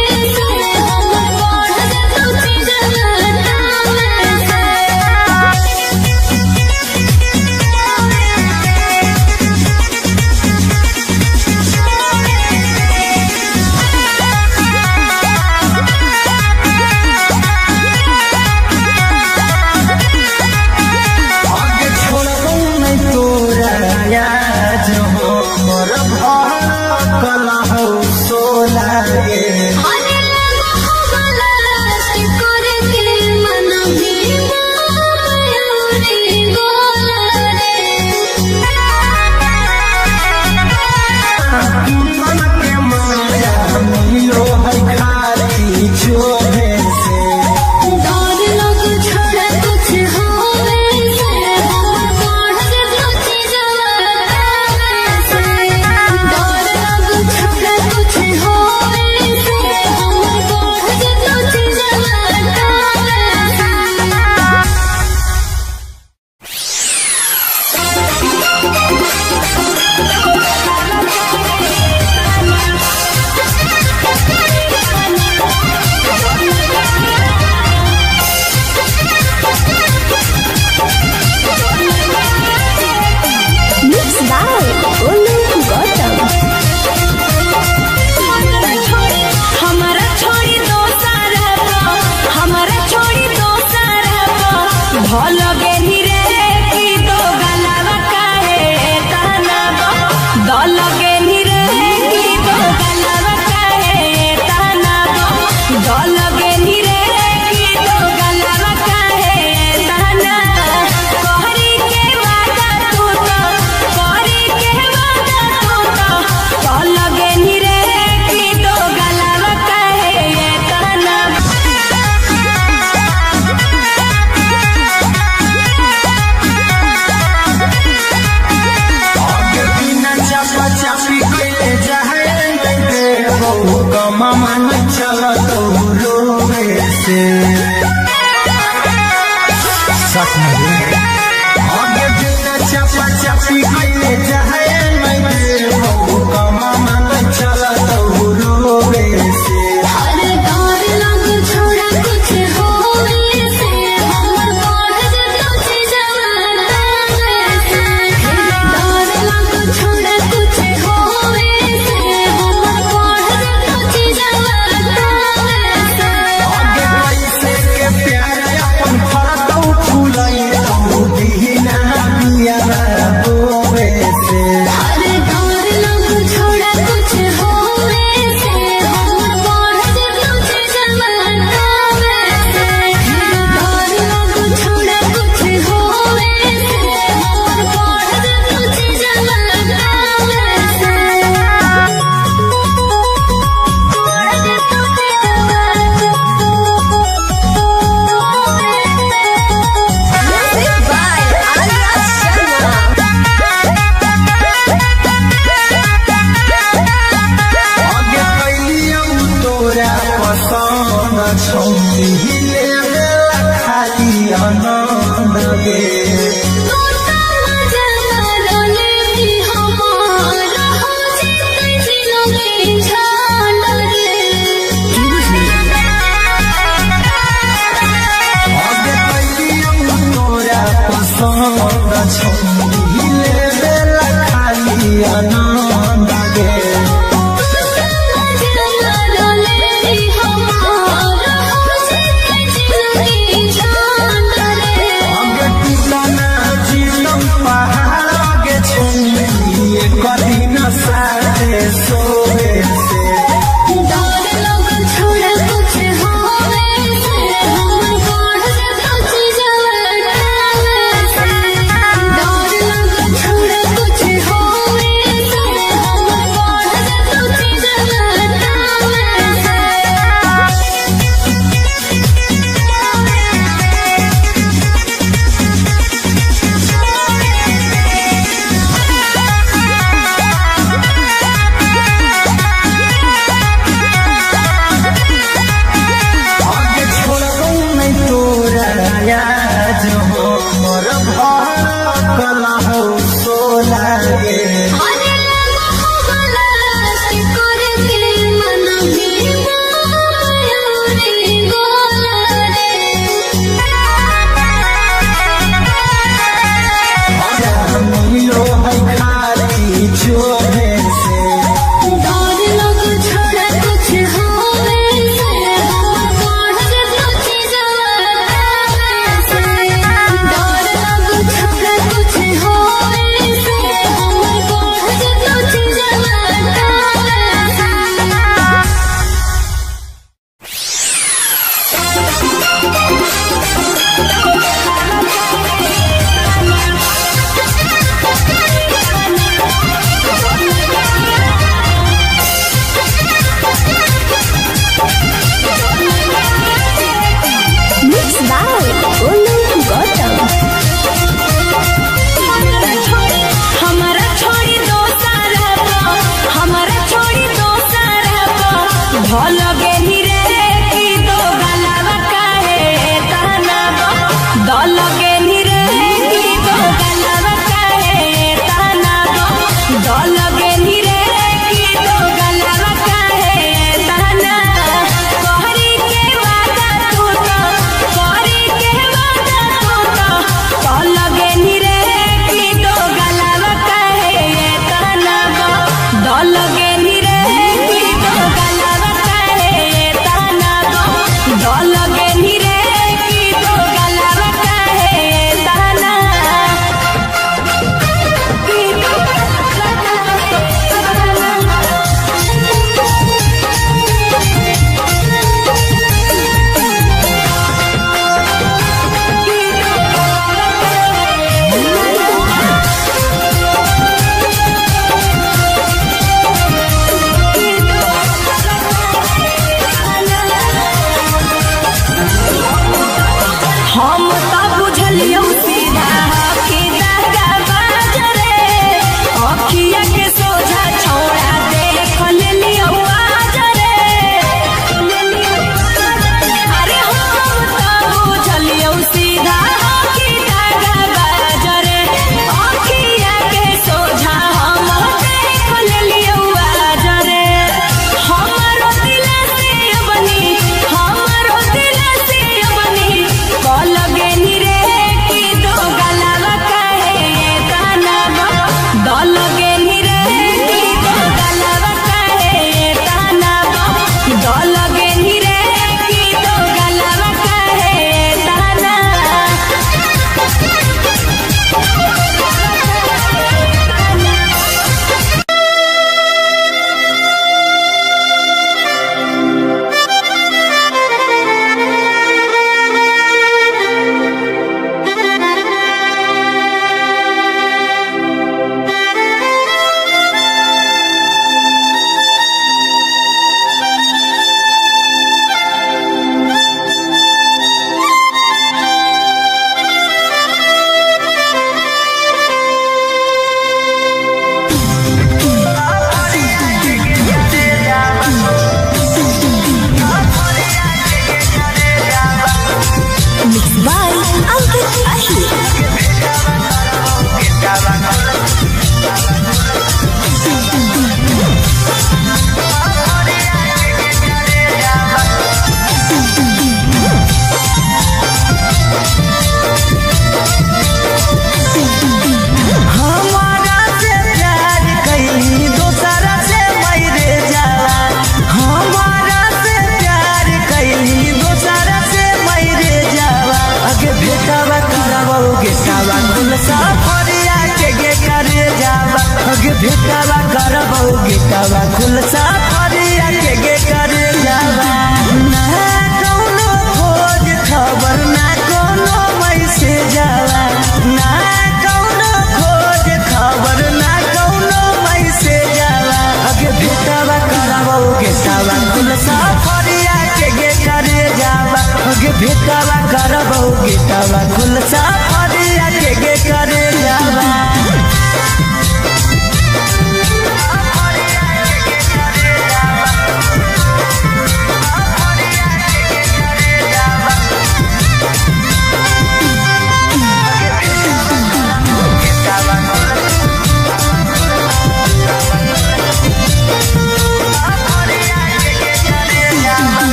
S1: भेटवा करबौ गेटवा खुलसा फरिया के गे करे जावा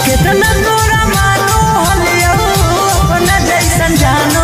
S1: कितना तोरा मानो हलियो अपना जैसन जान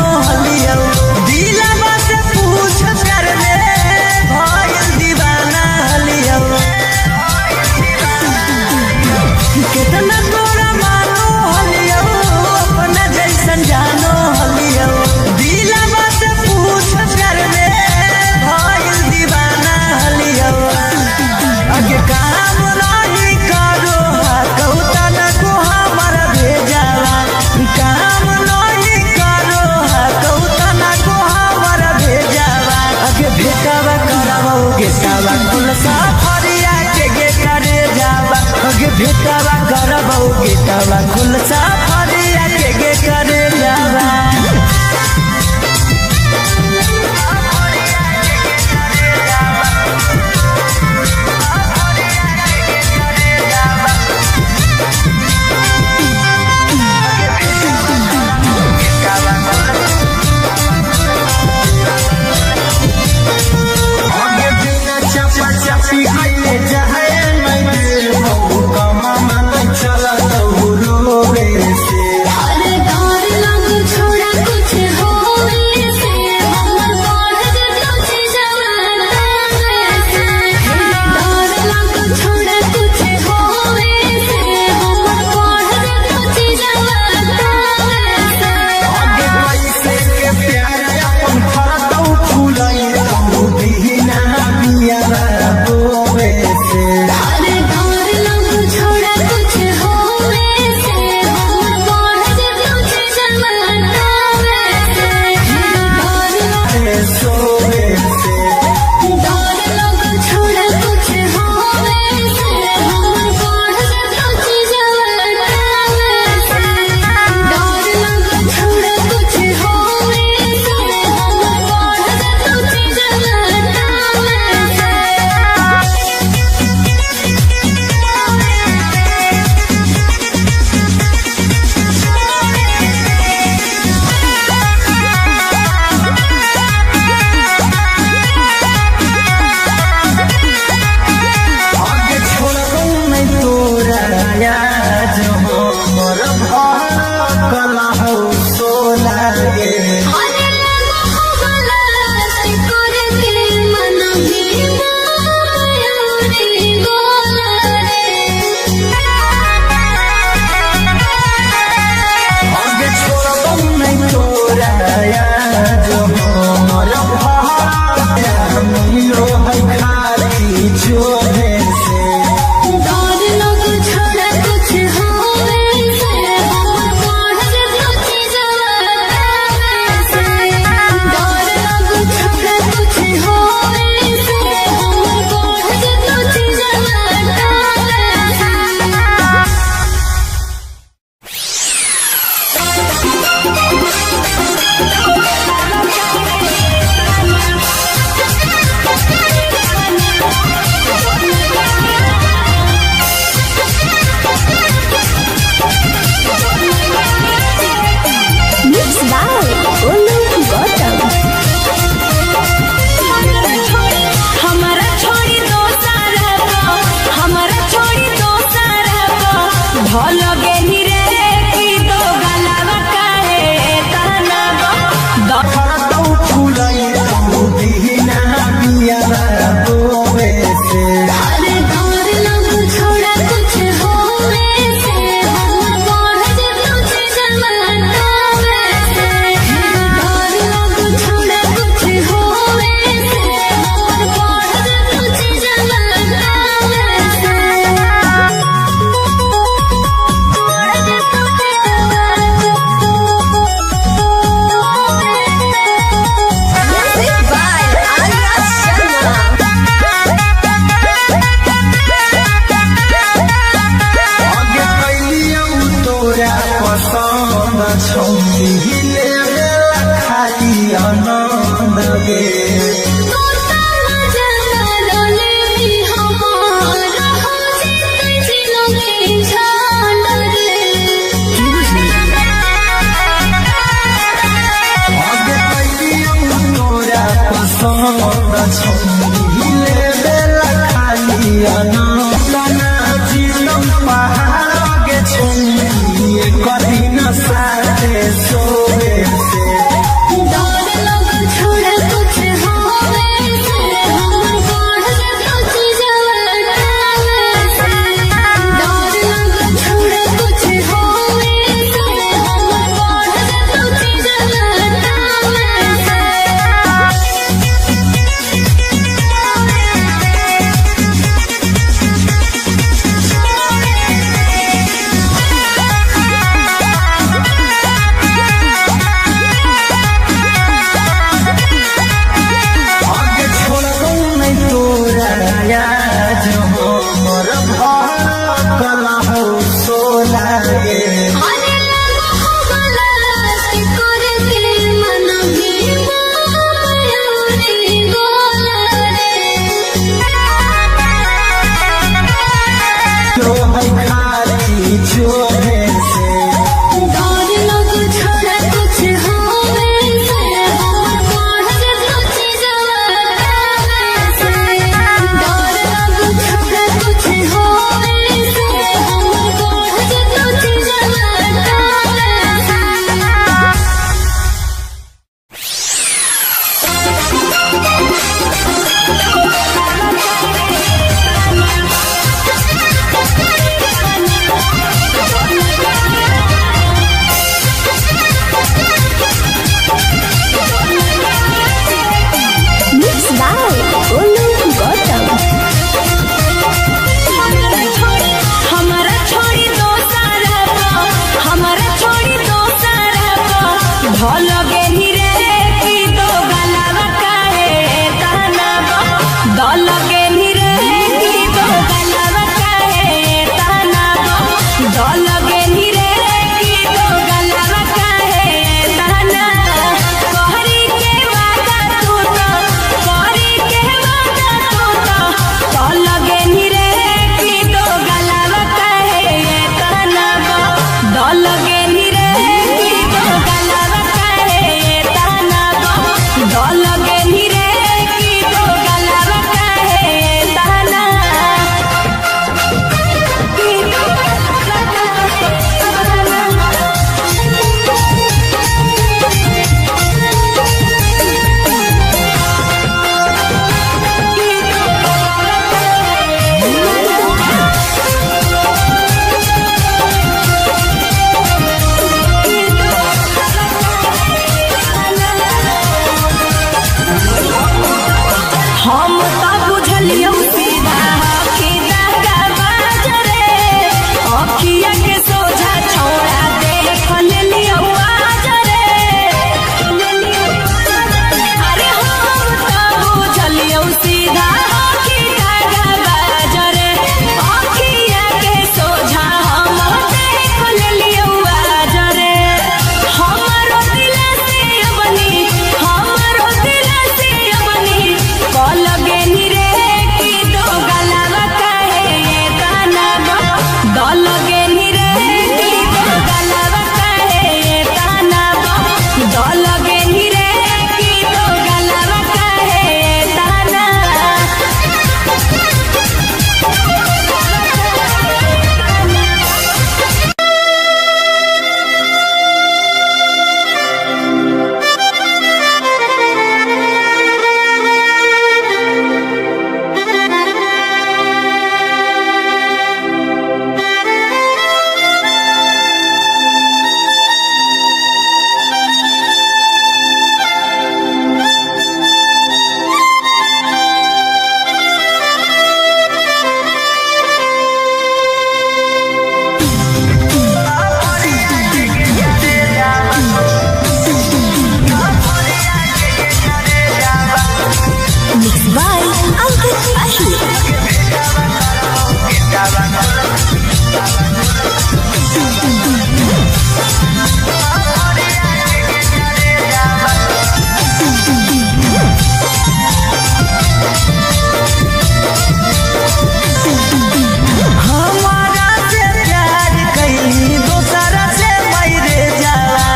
S3: खाती चोरे से
S2: डर लग छोड़ा कुछ होवे से हमर बढ़ जतो चीजवा से डर लग छोड़ा कुछ होवे से हमर बढ़ जतो चीजवा
S4: Mixed by Olu Gautam.
S5: हमारा छोड़ी दोसर हमारा छोड़ी दोसर भल गेली रे की दो गलावा काहे तहनावा दल गेली रे की दो गलावा काहे तहनावा दल गेली रे की दो गलावा काहे तहनावा कहरी के वादा तू तो कहरी के वादा तू तो दल गेली रे की दो गलावा काहे तहनावा दल गेली रे की दो गलावा काहे तहनावा दल गेली रे की दो गलावा काहे हम तो बुझलियो सीधा कि दगाबाज रे अखिया के सोझा छोड़ा देख लेलियो आज रे अरे हम तो बुझलियो सीधा कि दगाबाज रे अखिया के सोझा हम देख लेलियो आज रे हमारो दिल से बनी हमारो दिल से बनी कल गेली रे की दो गलावा काहे तहनावा दल गेली रे की दो गलावा काहे तहनावा दल गेली रे की दो गलावा काहे
S4: Mixed by Ankit Ashi.
S1: हमारा से प्यार कैली दोसरा से मैरे जाला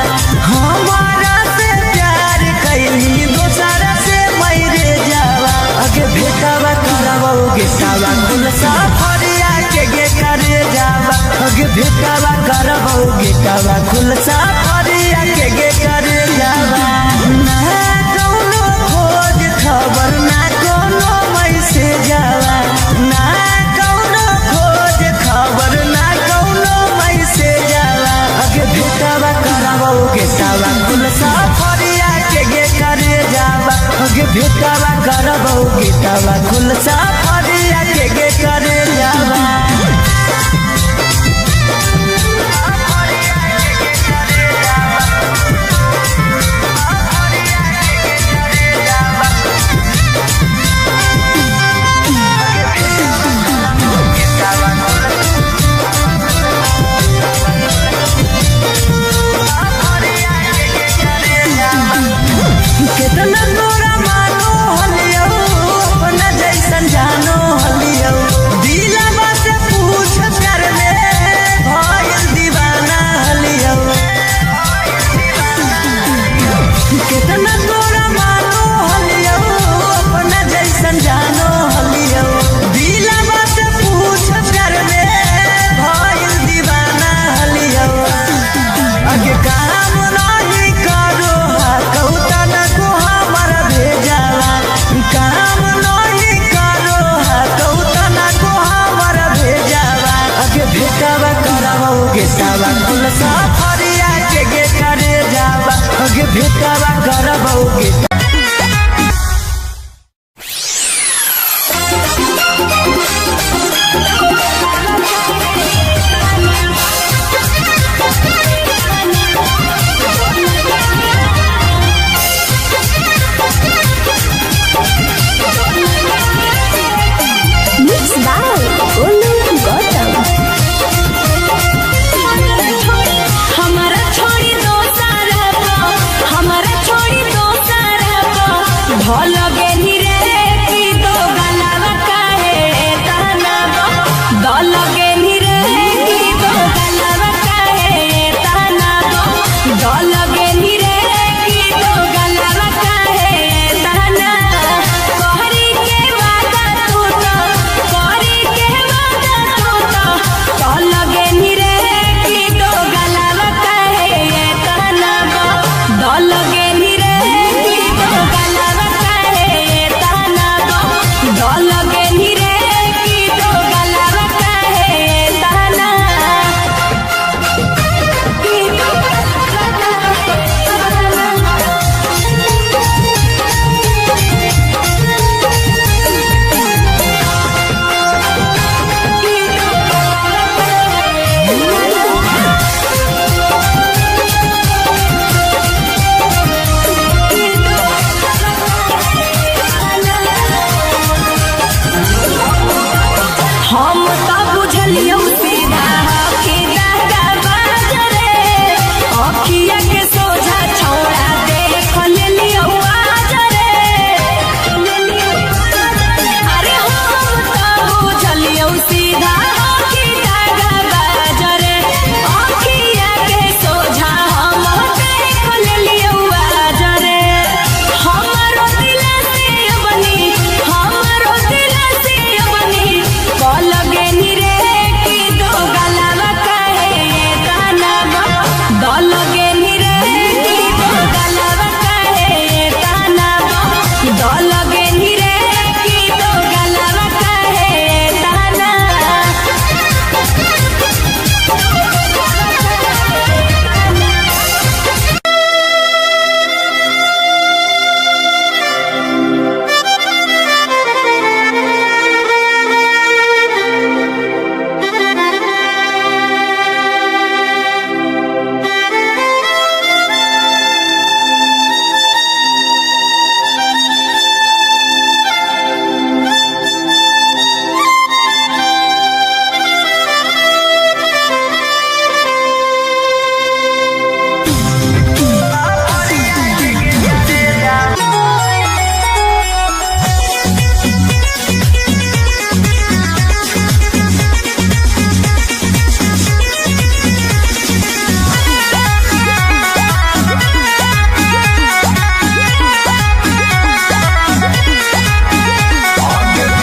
S1: हमारा से प्यार कैली दोसरा से मैरे जाला अगे भेटावा करबोगे सावा कुल साफरिया के गे करे जावा अगे भेटावा करबोगे कावा कुल साफरिया के गे करे जावा ना कौनो खोज खबर ना कोनो मैसेज आवा ना कौनो खोज खबर ना कौनो मैसेज आवा अगे भेटावा करबोगे सावा कुल साफरिया के गे करे जावा अगे भेटावा करबोगे कावा कुल साफरिया के गे करे जावा कितना तोरा मानो गेटावा खुल सफरिया के करे जावा अगे भेटावा करबौ गेटा
S4: Mixed by Olu Gautam.
S5: हमारा छोड़ी दो सारा हमारा छोड़ी दो सारा भल गेली रे की दो गलावा काहे ताना दल गेली रे की दो गलावा काहे ताना दल गेली रे की दो गलावा काहे ताना कहरी के वादा तू तो कहरी के वादा तू तो दल गेली रे की दो गलावा काहे ताना दल गेली रे की दो गलावा काहे ताना दल गेली रे की दो गलावा काहे ताना की दो हम तो बुझलियो सीधा कि दादा बाजरे अखिया के सोझा छौड़ा देख लेलियो आजरे अरे हम तो बुझलियो सीधा कि दादा बाजरे अखिया के सोझा हम देख लेलियो आजरे हमरो दिल से बनी हमरो दिल से बनी कल गेनी रे की दो गलावा काहे ताना दल गेनी रे की दो गलावा काहे ताना दल गेनी रे की दो गलावा काहे ताना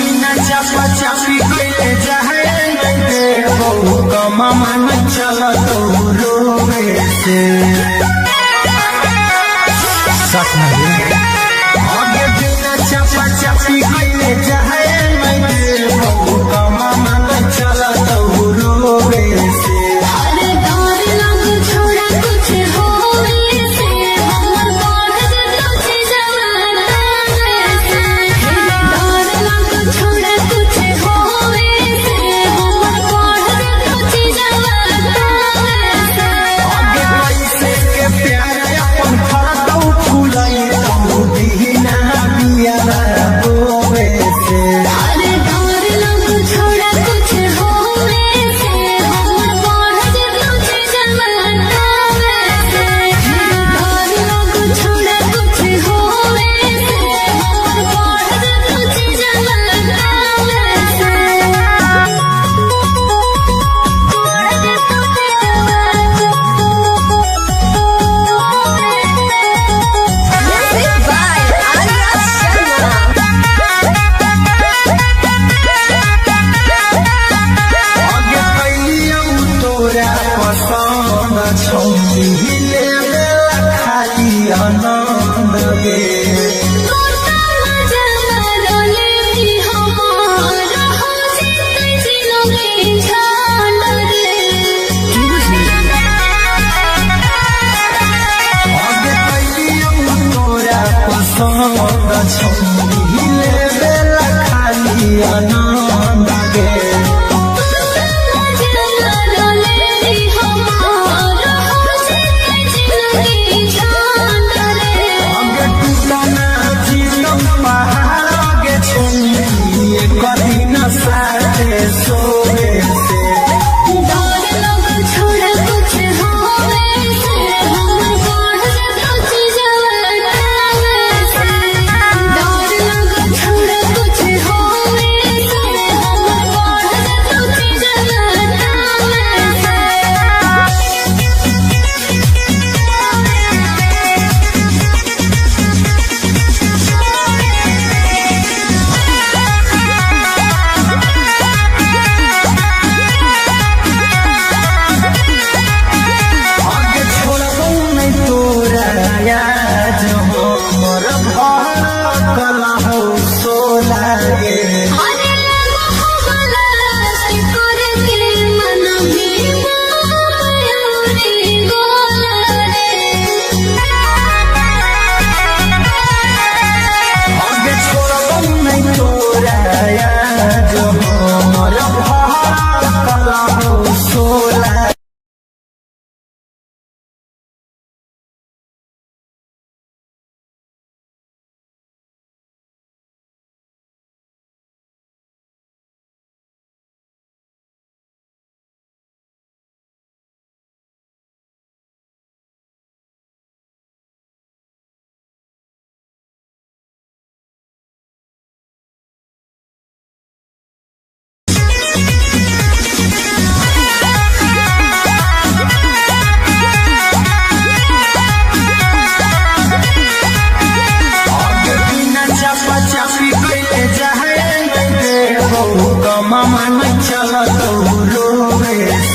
S3: चापी कैले जाए मन चलत रोवे से सच में आगे बिना चापा चापी कैले जाए मन चलत रोवे से
S2: अरे डर लग छोड़ा कुछ होवे से हमर बढ़ जतो छी जवाना से डर लग छोड़ा कुछ होवे से हमर बढ़ जतो छी जवाना से
S3: आगे कैसे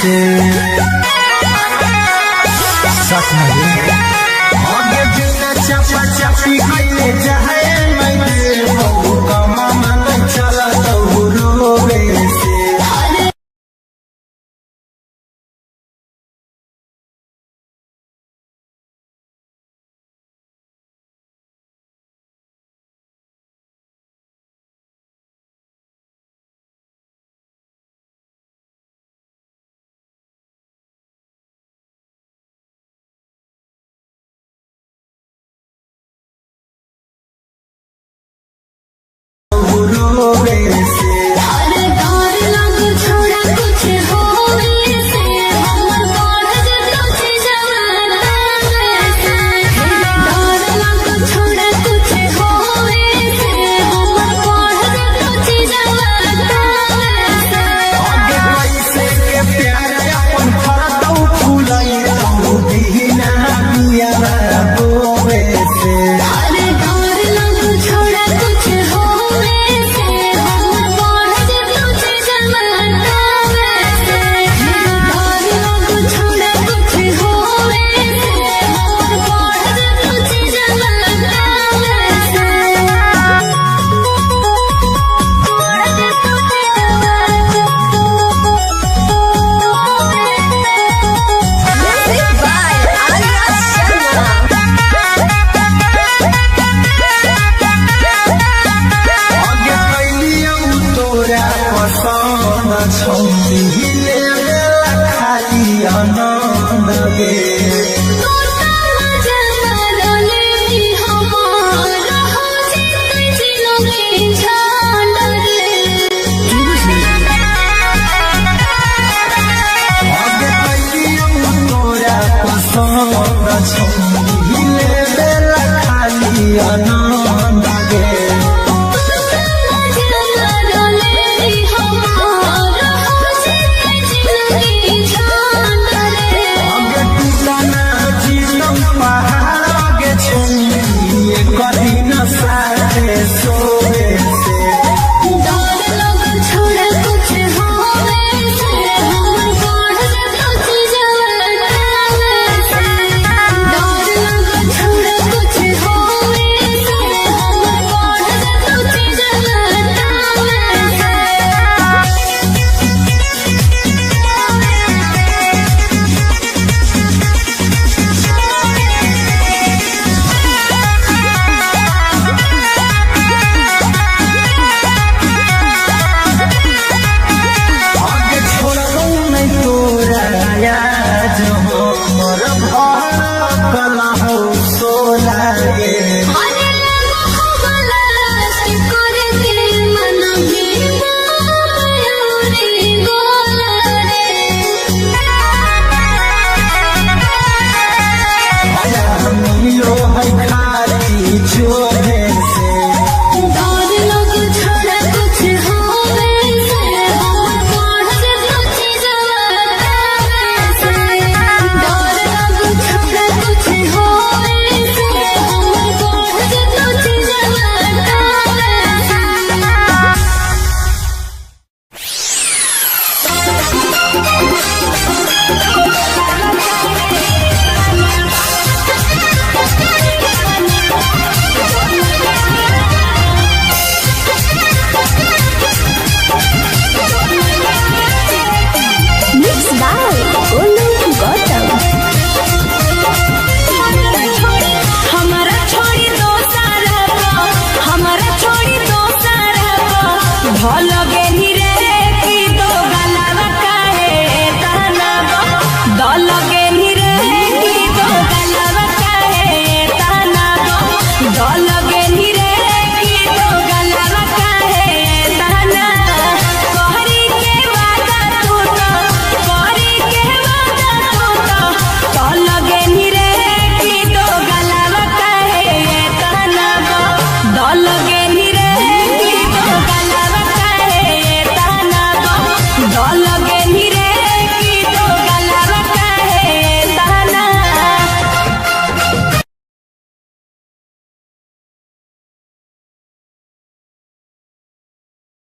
S3: से सच में आगे बिना चपा चपी कइले जाए मैं बहु कमा मन चला तो रोवे से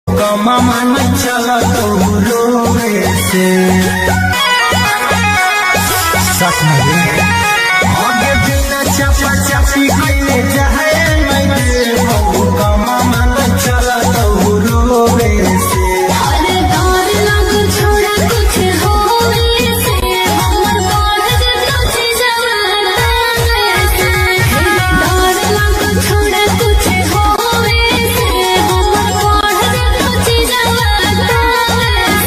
S3: कमा मन चला तो रोवे से
S1: बात नहीं
S3: आगे बिना चापा चापी कइले जाए नहीं बहु कमा मन चला तो रोवे से
S2: अरे डर लग छोड़ा कुछ होवे से हमर बढ़ जतो छी जवाना से डर लग छोड़ा कुछ होवे से हमर बढ़ जतो छी जवाना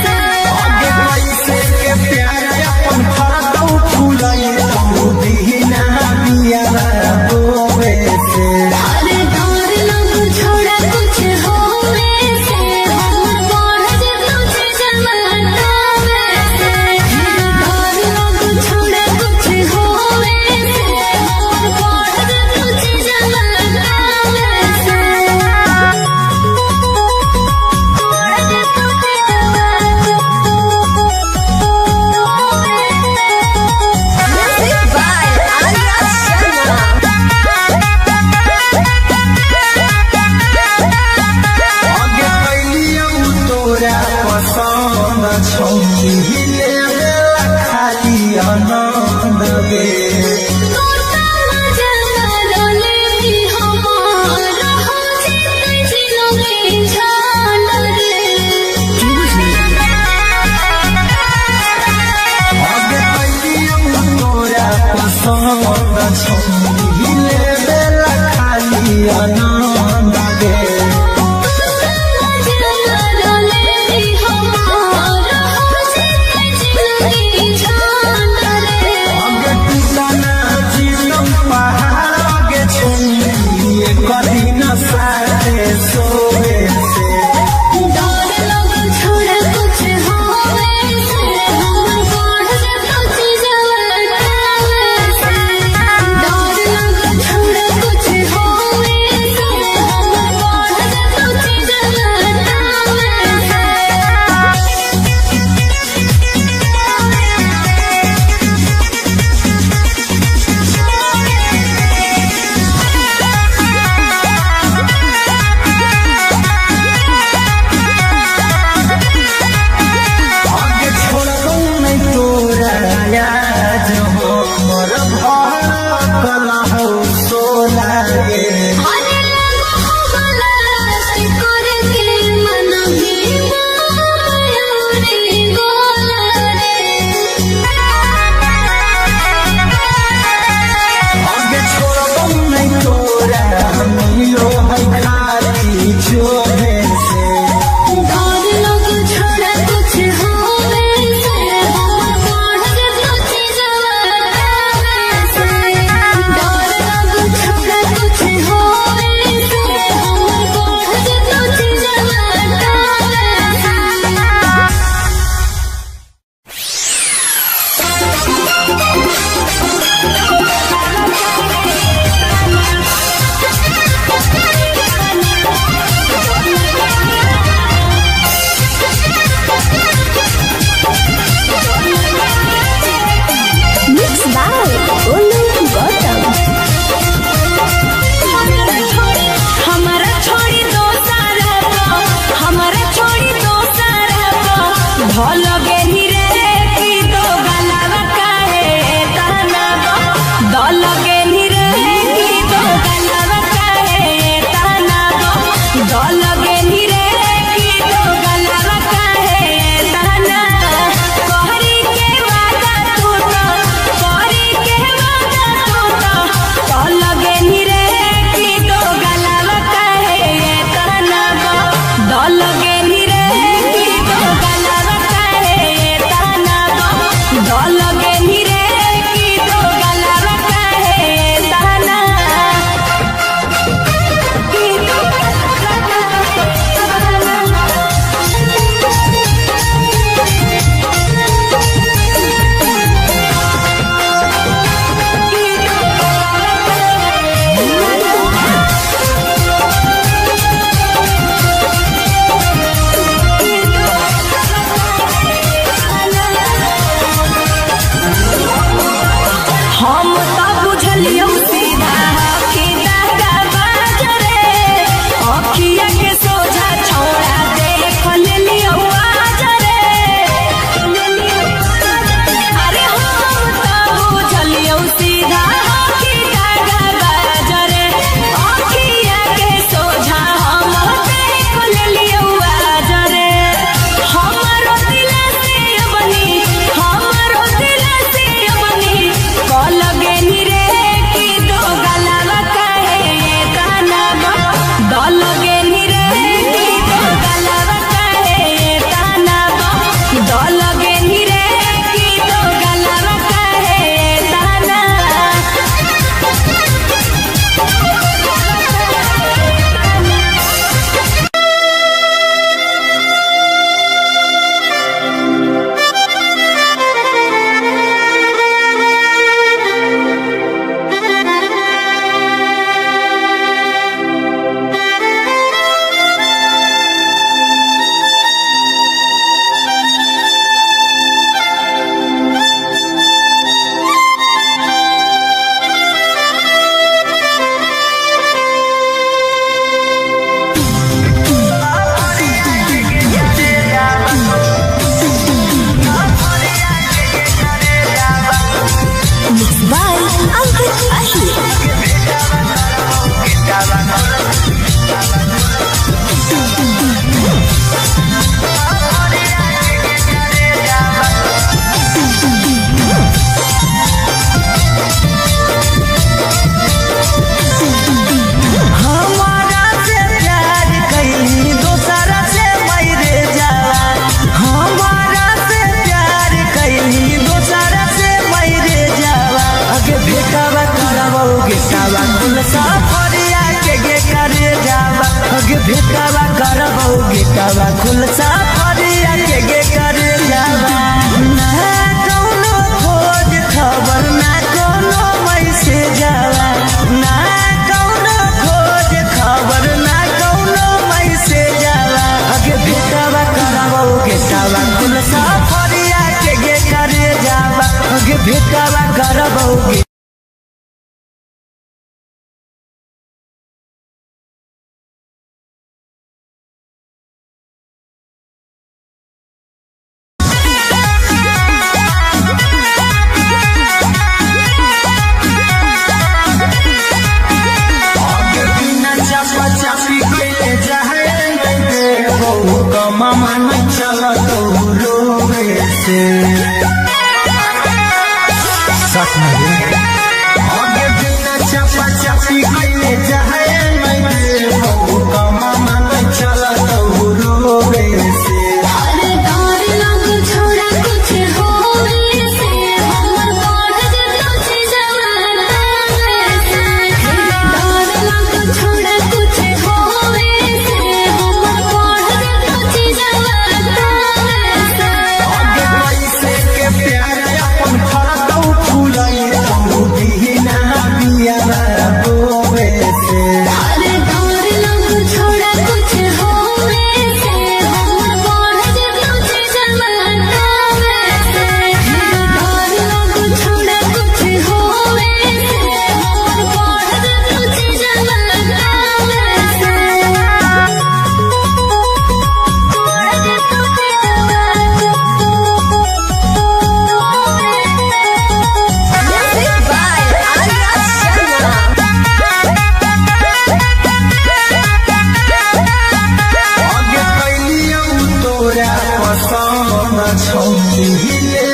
S2: से
S3: आगे पैसे के प्यार अपन फरकौ फुलाई तू दीना बिया रोवे से
S2: अरे डर लग छोड़ा कुछ होवे से हमर बढ़ जतो छी जवाना से डर लग छोड़ा कुछ होवे से हमर बढ़ जतो छी जवाना
S5: Music by Arya Sharma.
S3: आगे कैलियौ तोरा पसंद छौकी लेवे खाली आनंद गे आगे कैलियौ तोरा पसंद छौकी लेवे खाली आनंद गे आगे टूट
S1: भेटावा करबौ गेटावा खुलसा फरिया के गे करे जावा ना कौनो खोज खबर ना कौनो मैसेज आवा ना कौनो खोज खबर ना कौनो मैसेज आवा आगे भेटावा करबौ गेटावा खुलसा फरिया के गे करे जावा आगे भेटावा करबौ
S3: मामा नहीं चला तो रोवे से सच में आगे बिना चपा चपी कइले जाए नहीं बहु मामा नहीं चला तो रोवे से
S2: अरे डर लग छोड़ा कुछ होवे से हमर बढ़ जतो छी जवाना से डर लग छोड़ा कुछ होवे से हमर बढ़ जतो छी जवाना से
S3: आगे पैसे के प्यार अपन फरतौ फूलई तू बिना बिया रोवे से
S2: अरे डर लग छोड़ा कुछ होवे से हमर बढ़ जतो छी जवाना से डर लग छोड़ा कुछ होवे से हमर बढ़ जतो छी जवाना से
S3: आगे कैलियौ तोरा पसंद छौनी ले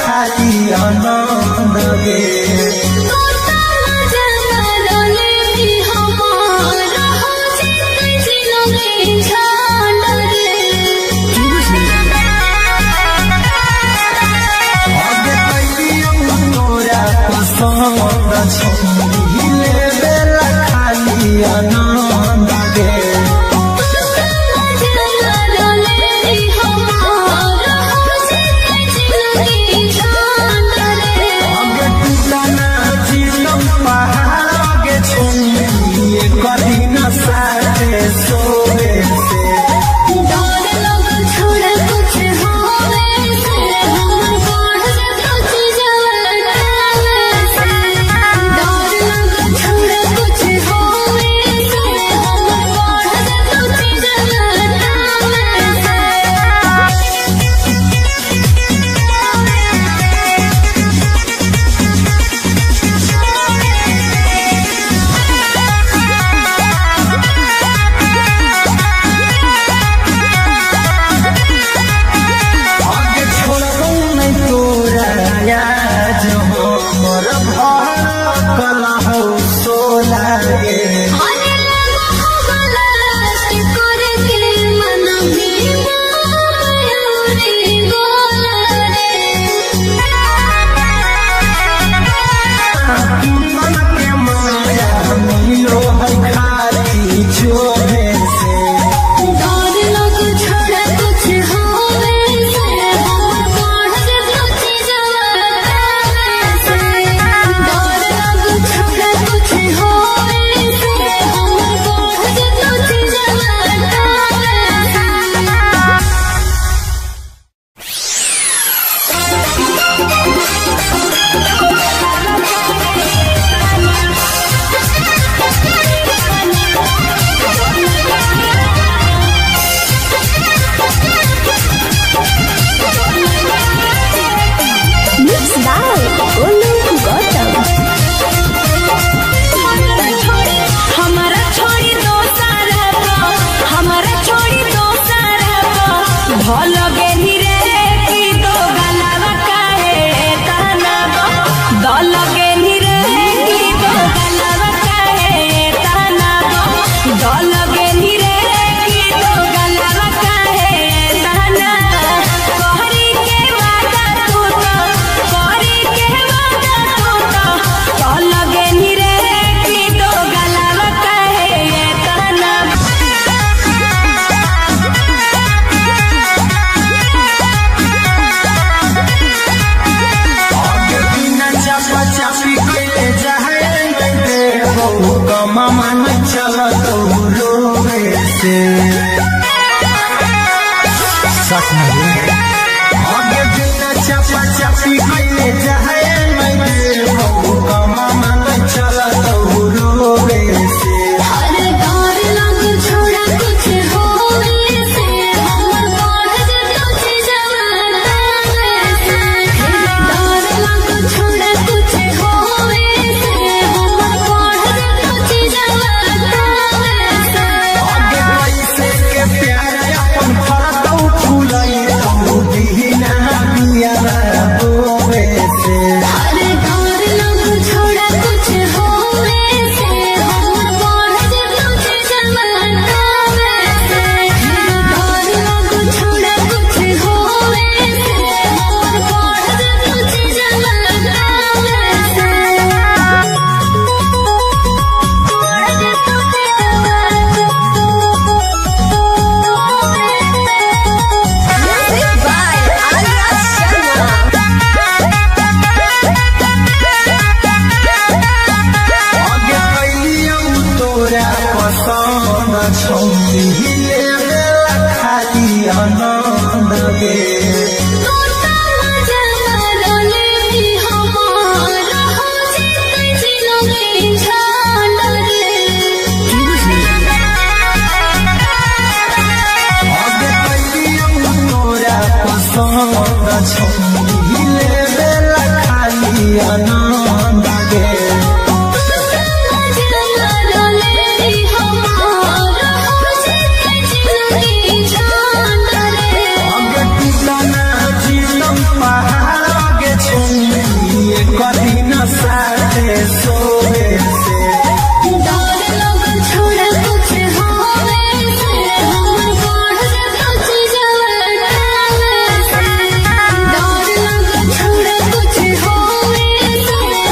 S3: खाली आनंद गे आगे कैलियौ तोरा पसंद छौनी ले खाली आनंद गे आगे टूटना जीतम पहाड़ आगे छौनी कदी न साथे सोवे से से सच में आगे बिना चपा चपी कइले जाए मैं बहु कमा मन चला तो रोवे से
S2: अरे डर लग छोड़ा कुछ होवे से हमर बढ़ जतो जवाना से डर लग छोड़ा कुछ होवे से हमर बढ़ जतो जवाना से
S3: आगे कैसे के प्यार अपन फरतौ फूलई तो दीना बिया रोवे से
S2: अरे डर लग छोड़ा कुछ होवे से हमर बढ़ जतो जवाना से डर लग छोड़ा कुछ होवे से हमर बढ़ जतो जवाना
S5: Music by Arya Sharma.
S3: आगे कैलियौ तोरा पसंद छौली ले खाली आनंद गे
S2: तोता मजा मारले भी हमारा हो जिते जिलोगे झांड रे
S3: आगे कैलियौ तोरा पसंद छौली ले खाली आनंद गे
S2: तोता मजा मारले भी हमारा हो जिते जिलोगे झांड रे
S3: आगे टूटना जीतम पहाड़ आगे छौली कभी न साथे सोवे से
S2: डर लग छोड़ा कुछ होवे से हमर बढ़ जतो जवाना से डर लग छोड़ा कुछ होवे से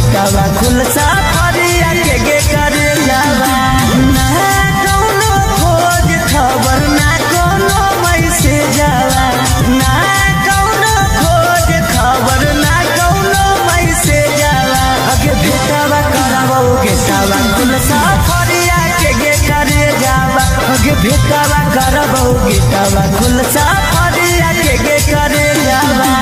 S1: गेटवा खुल सफरिया के गे करे जावा ना कौनो खोज खबर ना कौनो मैसेज आवा ना कौनो खोज खबर ना कौनो मैसेज आवा अगे भेटवा करबो गेटवा खुल सफरिया के गे करे जावा अगे भेटवा करबो गेटवा खुल सफरिया के गे करे जावा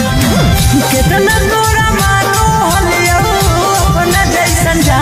S1: कितना तोरा मानो हलियो अपना जैसन जा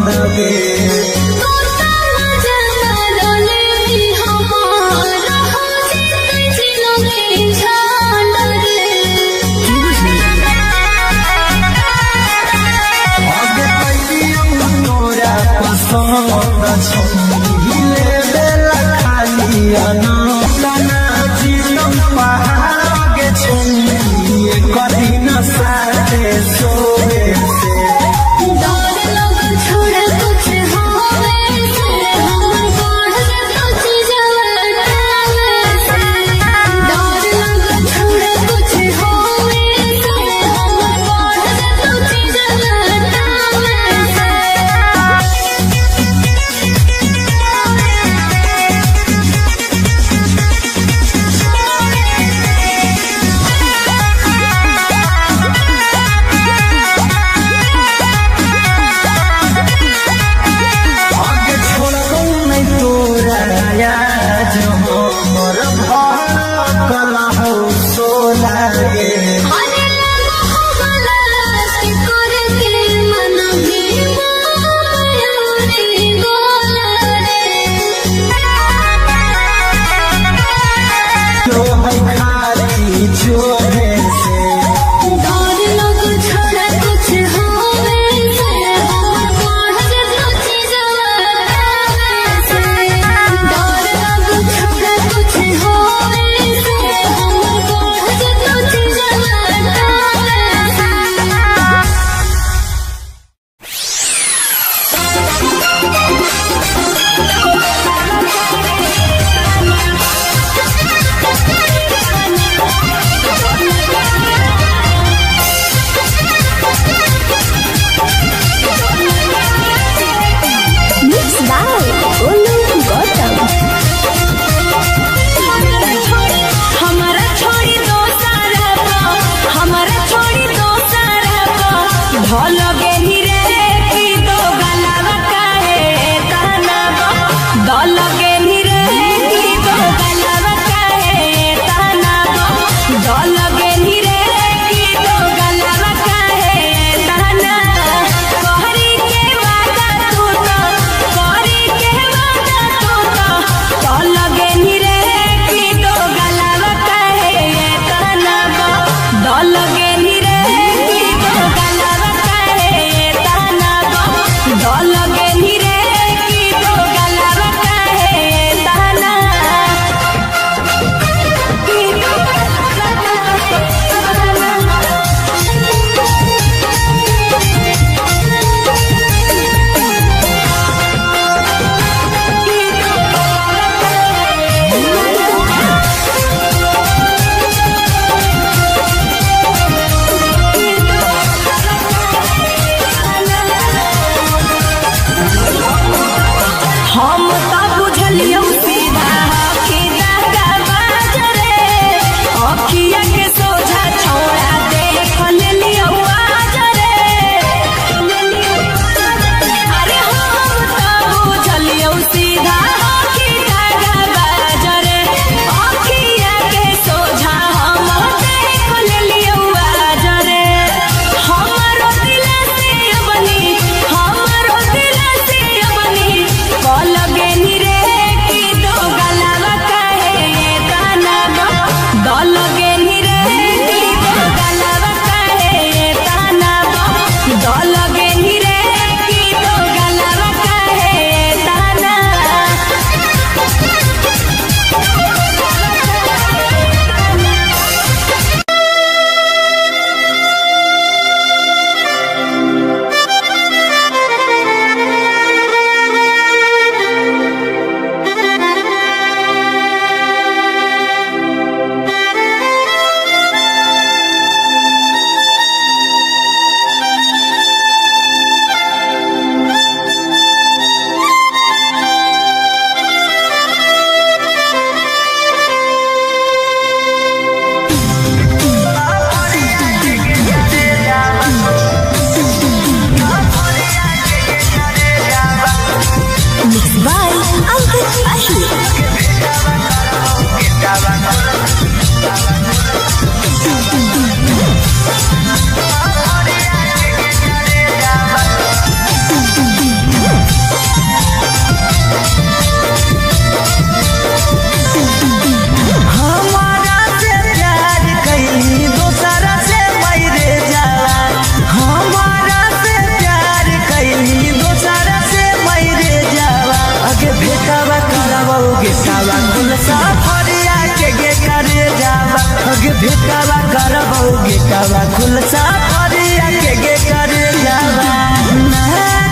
S3: लगे आगे पैलियम तोरा पसंद छहिले बेला खाली अना जीतम पहाड़ के छुए कदी न साथे सोवे से आगे छोड़ो नहीं तोरा याद हो मोर भड़कल हो सोलागे तो है खाली जोरे से
S4: Mixed by Olu Gautam.
S5: हमारा छोड़ी दो सारा हमारा छोड़ी दो सारा भल गेही रे की दो गलावा काहे कहना
S1: भेटावा करबौ गेटावा खुलसा फरिया के करे जावा ना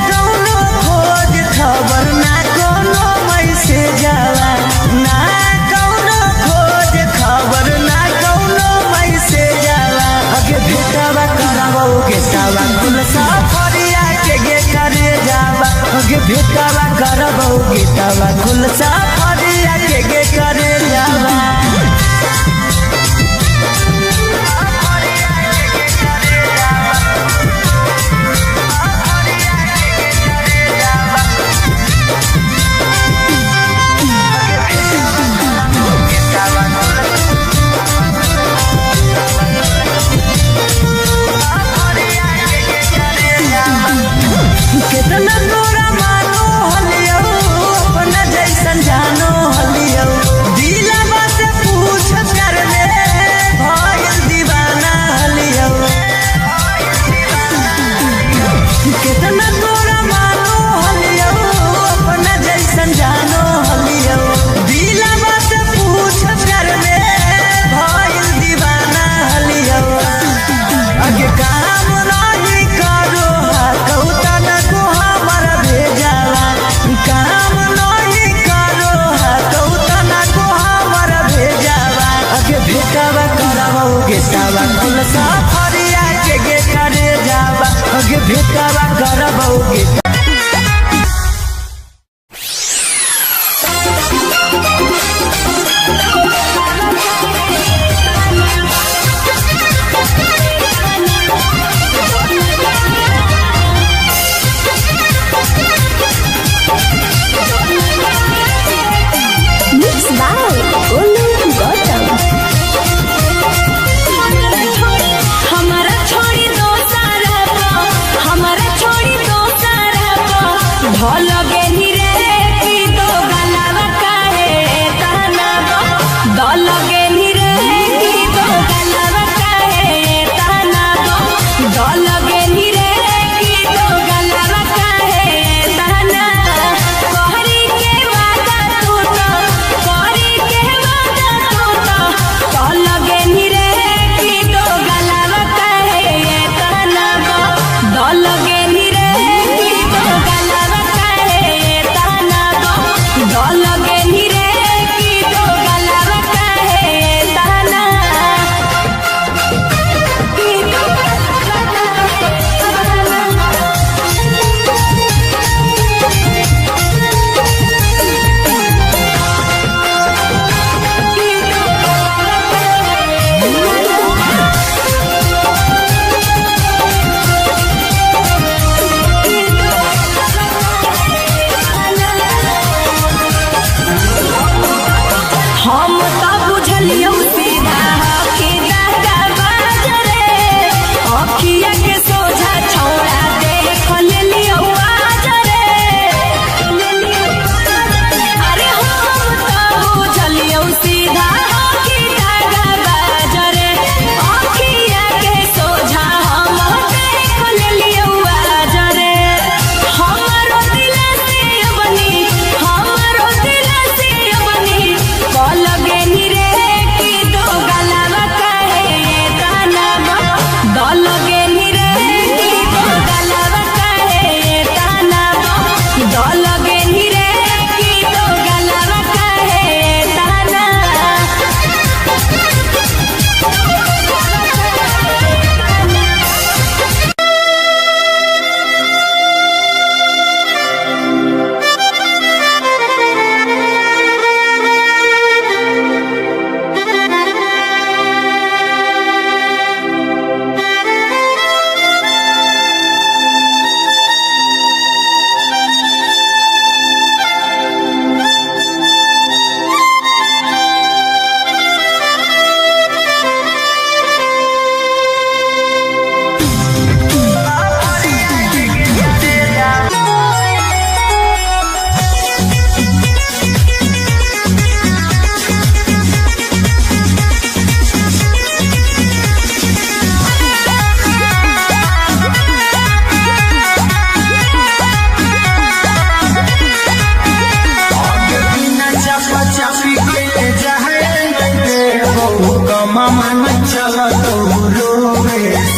S1: कौनो खोज खबर ना कोनो मैसेज जावा ना कौनो खोज खबर ना कोनो मैसेज जावा अगे भेटावा करबौ गेटावा खुलसा फरिया के करे जावा अगे भेटावा करबौ गेटावा खुलसा फरिया के करे जावा कितना तोरा मानो हलियो अपना जैसन जानो हलियो दिलवा से पूछ कर ले भइल दीवाना हलियो कितना तोरा मानो हलियो अपना जैसन जानो हलियो दिलवा से पूछ कर ले भइल दीवाना हलियो अगे काम नहीं करो कौतन को हमारा भेजावा काम नहीं करो कौतन को हमारा भेजावा अगे भेटावा करबौ गेटावा खुलसा फरिया के करे जावा अगे भेटावा करबौ गेटा
S4: Mixed by Olu Gautam.
S5: हमारा छोड़ी दो सारा हमारा छोड़ी दो सारा ढोल गेली रे की दो गलावा काहे ताना दल गेली रे की दो गलावा काहे ताना दल गेली रे की दो गलावा काहे ताना कहरी के वादा तू तो कहरी के वादा तू तो दल गेली रे की दो गलावा काहे ताना दल गेली रे की दो गलावा काहे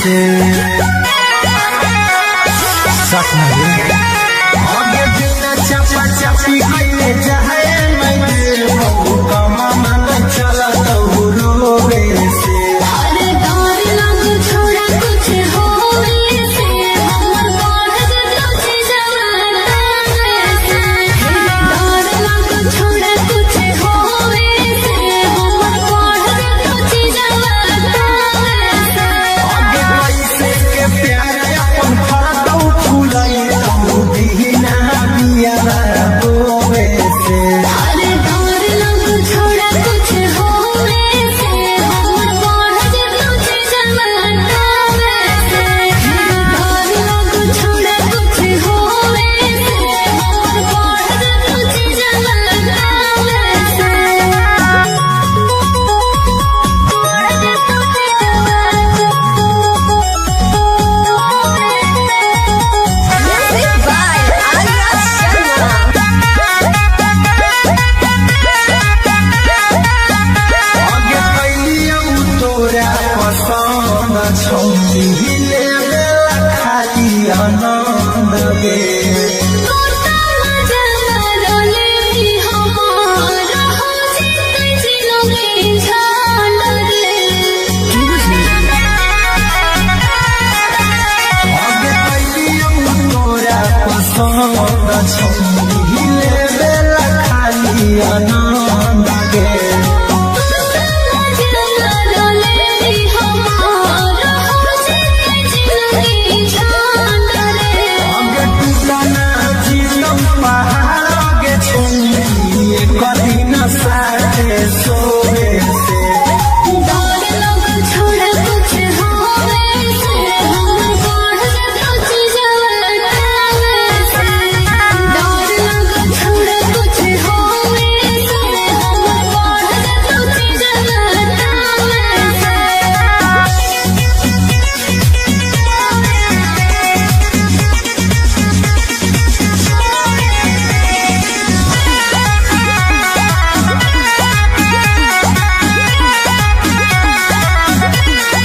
S3: से सच में आगे बिना चपा चपी कइले जाए मैं बहु कमा मन चला तो रोवे से
S2: अरे डर लग छोड़ा कुछ होवे से हमर बढ़ तुझे जवाना से डर लग छोड़ा कुछ होवे से हमर बढ़ तुझे जवाना से
S3: आगे कैसे के प्यार अपन फरदौ फुलाई तो बिना बिया रोवे से
S2: अरे डर लग छोड़ा कुछ होवे से हमर बढ़ तुझे जवाना से डर लग छोड़ा कुछ होवे से हमर बढ़ तुझे जवाना
S4: Music by Arya Sharma.
S3: आगे कैलियौ तोरा पसंद छौरी हिले बेला खाली आनंद गे आगे कैलियौ तोरा पसंद छौरी हिले बेला खाली आनंद गे आगे टूटना जीतौ पहाड़ आगे छोड़ी एक दिन साथे सोवे से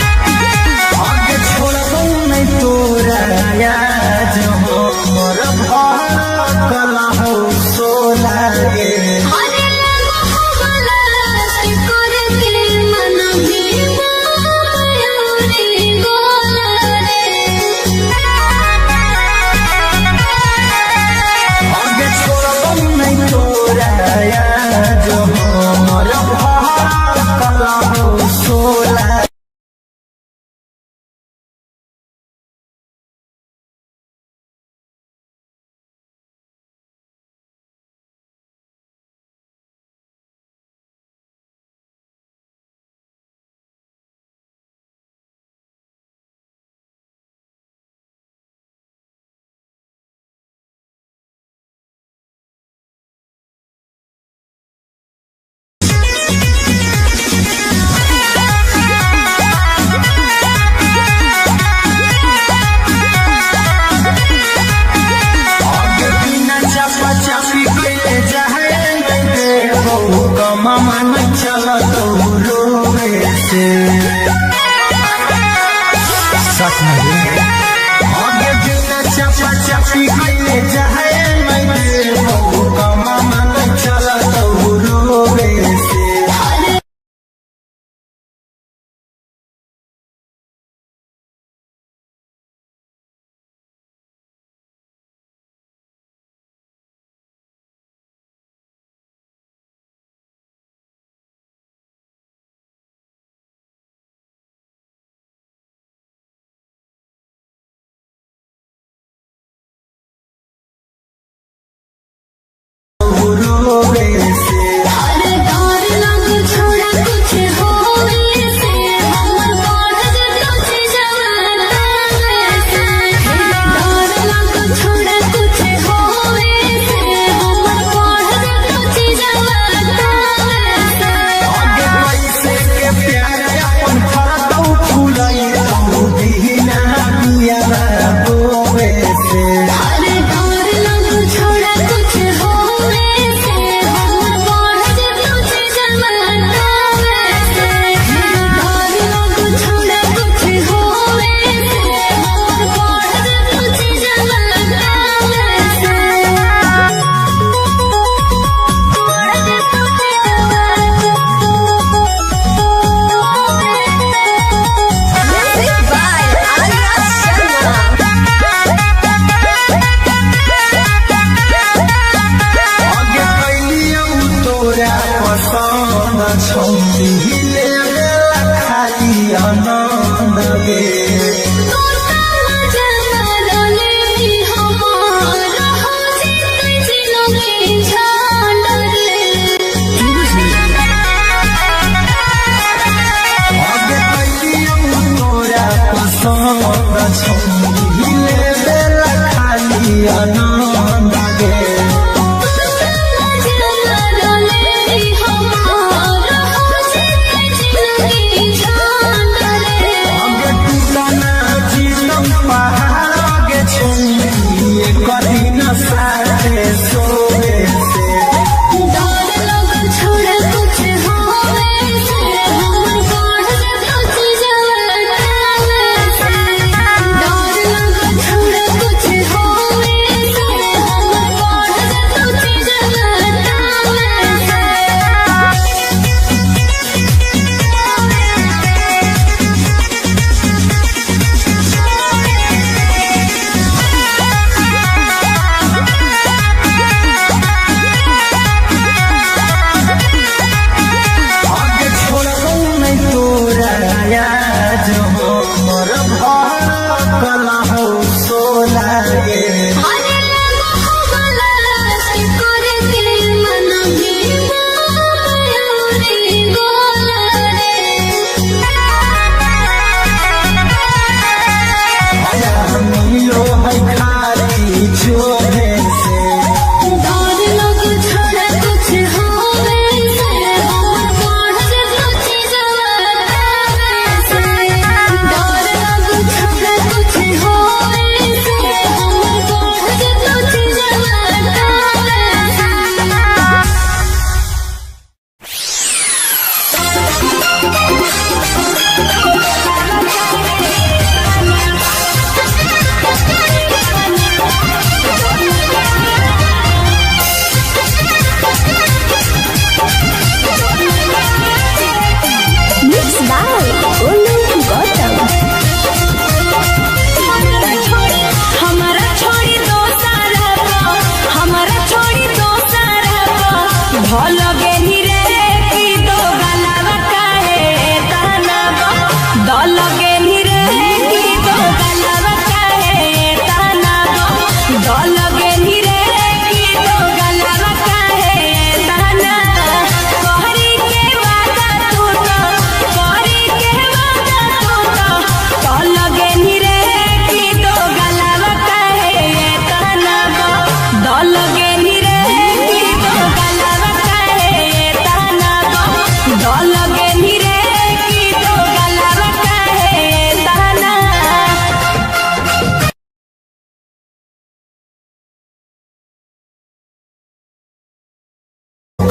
S3: आगे छोड़बौ नहीं तोरा याद हमर भड़कल हौ सोला गे आगे छोड़बौ नहीं तोरा याद हमर भड़कल हौ सोला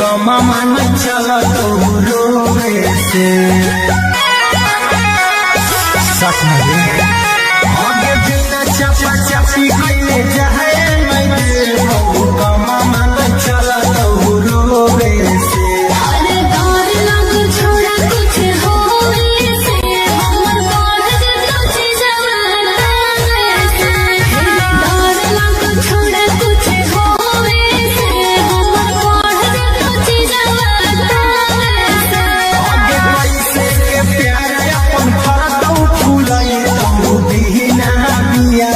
S3: कमा मन चला तो रोवे से सच में आगे बिना चपा चपी कइले जाए मैं बहु कमा मन चला तो रोवे से
S2: अरे डर लग छोड़ा कुछ होवे से हमर बढ़ जतो जवाना से डर लग छोड़ा कुछ होवे से हमर बढ़ जतो जवाना से
S3: आगे पैसे के प्यार अपन फरतौ फुलाई तो दीना बिया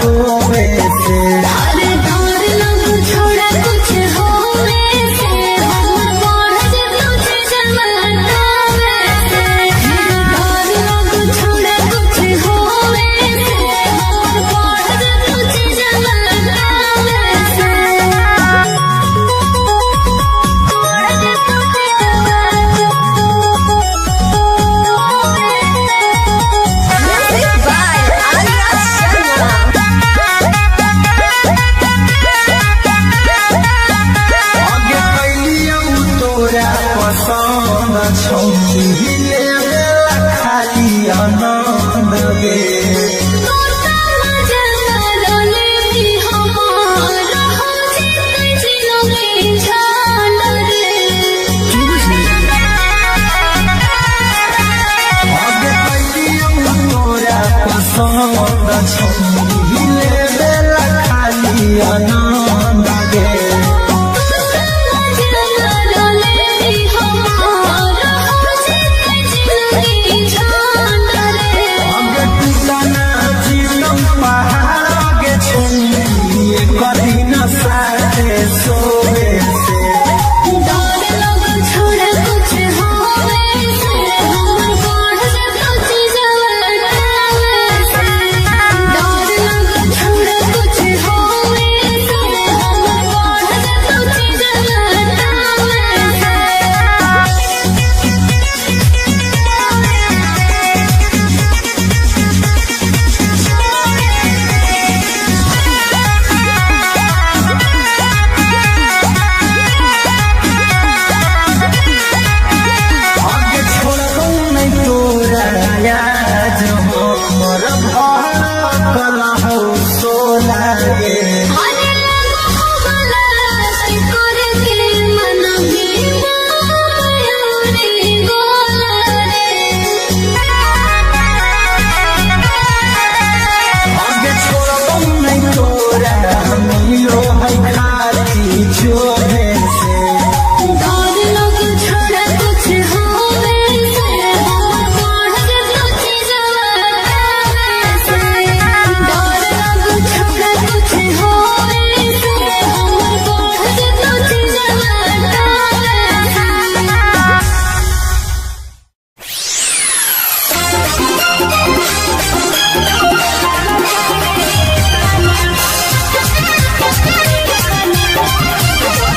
S3: रोवे से
S2: अरे डर लग छोड़ा कुछ होवे से हमर बढ़ जतो जवाना से डर लग छोड़ा कुछ होवे से हमर बढ़ जतो जवाना से
S4: Music by Arya Sharma.
S3: आगे कैलियौ तोरा पसंद छौनी लेला खाली आनंद गे आगे कैलियौ तोरा पसंद छौनी लेला खाली आनंद गे आगे टूटना जीतौ पहाड़ आगे छौनी कदी न साथे सोवे से आगे छोड़ौ नहीं तोरा याद हमर भड़कल हौ सोना गे आगे छोड़ौ नहीं तोरा मिलो है खाली जोहे से
S2: Thank you.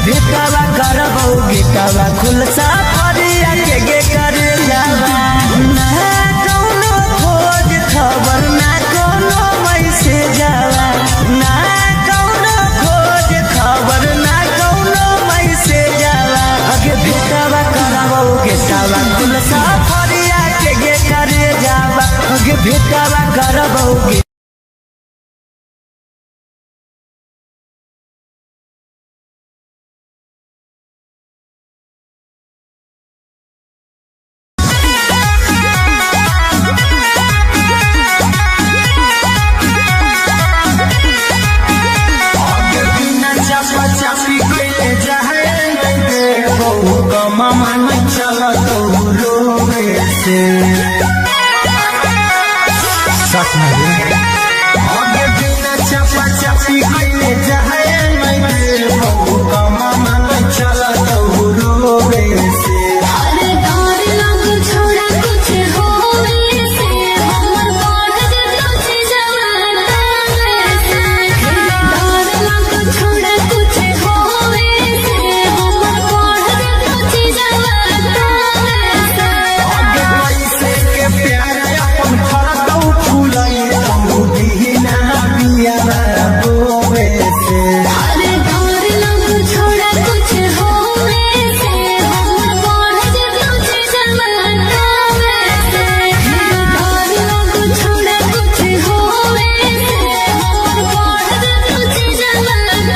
S1: भेटावा करबौ गेटावा खुलसा फरिया के करे जावा ना कौनो खोज खबर ना कोनो मैसे जावा ना कौनो खोज खबर ना कोनो मैसे जावा अगे भेटावा करबौ गेटावा खुलसा फरिया के करे जावा अगे भेटावा करबौ
S3: चापी कैले जाए नहीं दे बहु कमा मन चला तो रोवे से सच में आगे बिना चापा चापी कैले जाए नहीं दे बहु कमा मन चला तो रोवे से
S2: अरे डर लग छोड़ा कुछ होवे से हमर बढ़ जतो छी जवाना से डर लग छोड़ा कुछ होवे से हमर बढ़ जतो छी जवाना से
S3: आगे पैसे के प्यार अपन फरतौ फूलाई तू दीना बिया रोवे से
S2: अरे डर लग छोड़ा कुछ होवे से हमर बढ़ जतो छी जवाना से डर लग छोड़ा कुछ होवे से हमर बढ़ जतो छी जवाना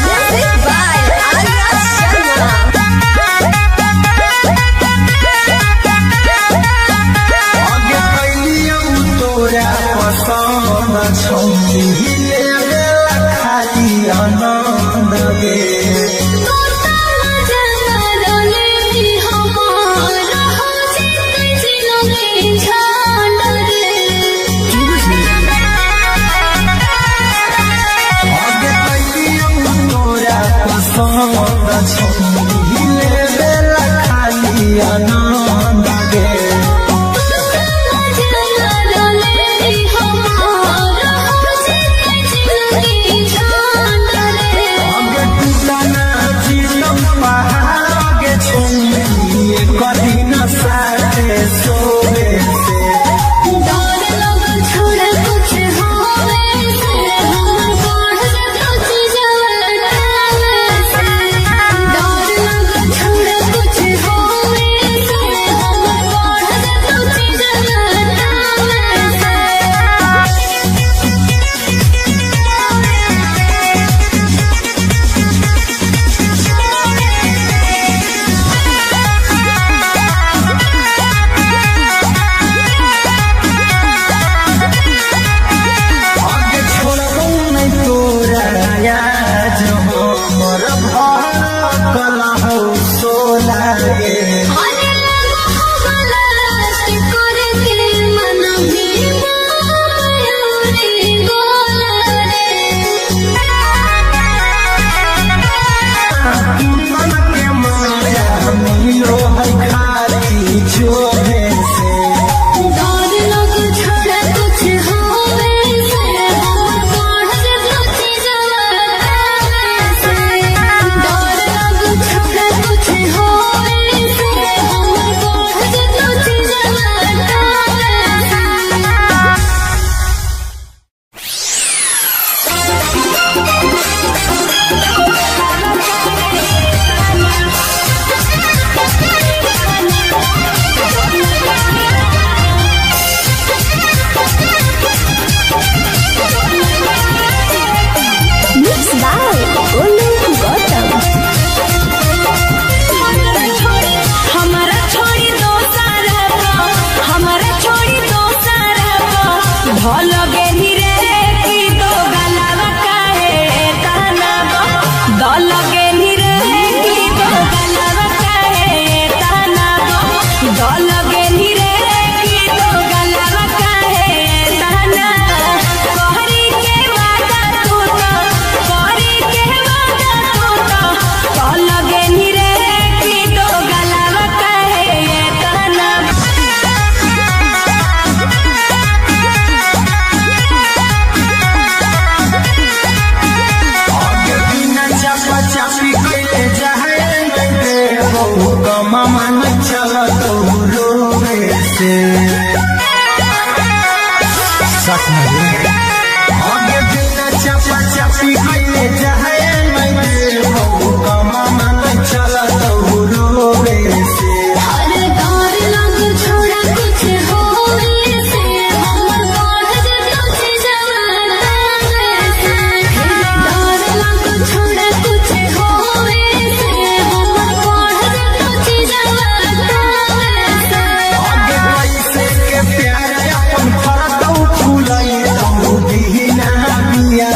S4: Music by Arya Sharma.
S3: आगे कैलियौ तोरा पसंद छौनी हिले गेला खाली आनंद गे आगे कैलियौ तोरा पसंद छौनी हिले गेला खाली आनंद गे आगे टूटना जीतौ पहाड़ आगे छौनी कदी न साथे सोवे से से सच में आगे बिना चपा चपी कइले जाए मैं बहु कमा मन चला तो रोवे से
S2: अरे डर लग छोड़ा कुछ होवे से हमर बढ़ जतो जवाना से डर लग छोड़ा कुछ होवे से हमर बढ़ जतो जवाना से
S3: आगे कैसे के प्यार अपन फरतौ फुलाई तो दीना बिया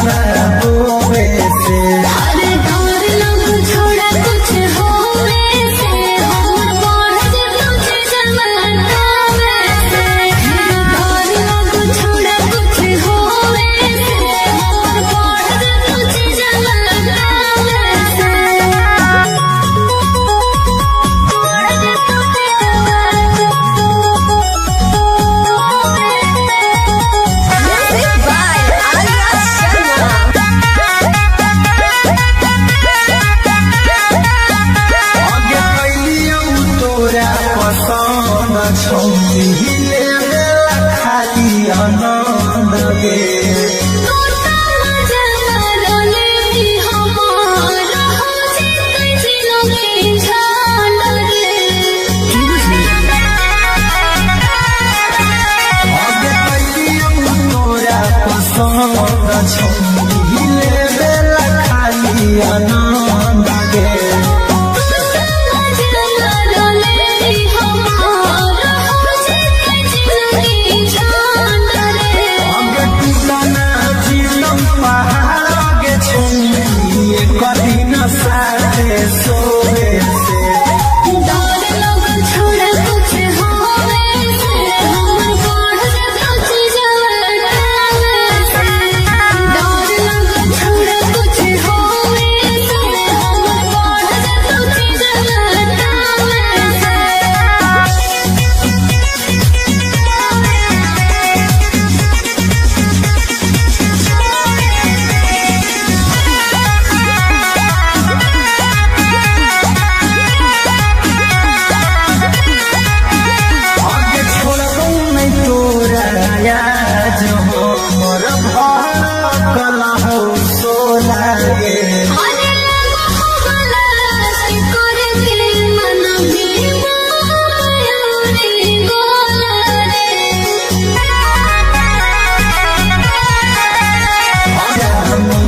S3: रोवे से
S2: अरे डर लग छोड़ा कुछ होवे से हमर बढ़ जतो जवाना से डर लग छोड़ा कुछ होवे से हमर बढ़ जतो जवाना
S4: Music by Arya Sharma.
S3: आगे कैलियौ तोरा पसंद छौली ले खाली आनंद गे आगे कैलियौ तोरा पसंद छौली ले खाली आनंद गे आगे टूटना जीतम पहाड़ आगे छौली कभी न साथे सोवे से आगे छोड़बौ नहीं तोरा याद हो मोर भड़कल हो सोना गे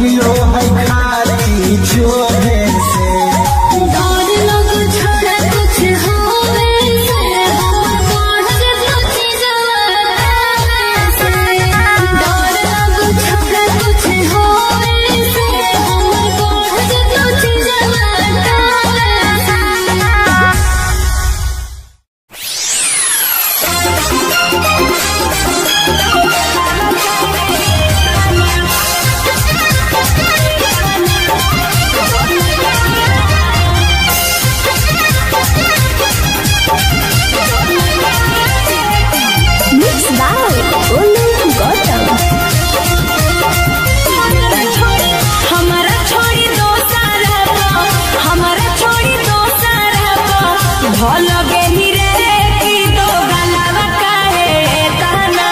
S3: मिलो है खाली चोरे से
S4: Mixed by Olu Gautam.
S5: हमारा छोड़ी दोसर हमारा छोड़ी दोसर भल गेली रे की दो गलावा काहे कहना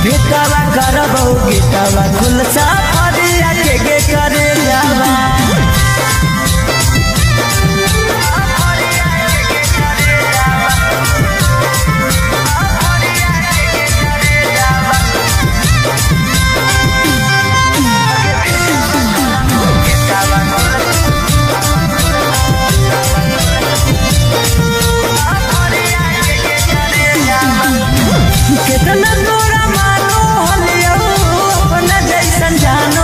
S1: भेटवा करबौ गेटवा खुलसा फरिया के गे करे जावा कितना तोरा मानो हलियो अपना जैसन जानो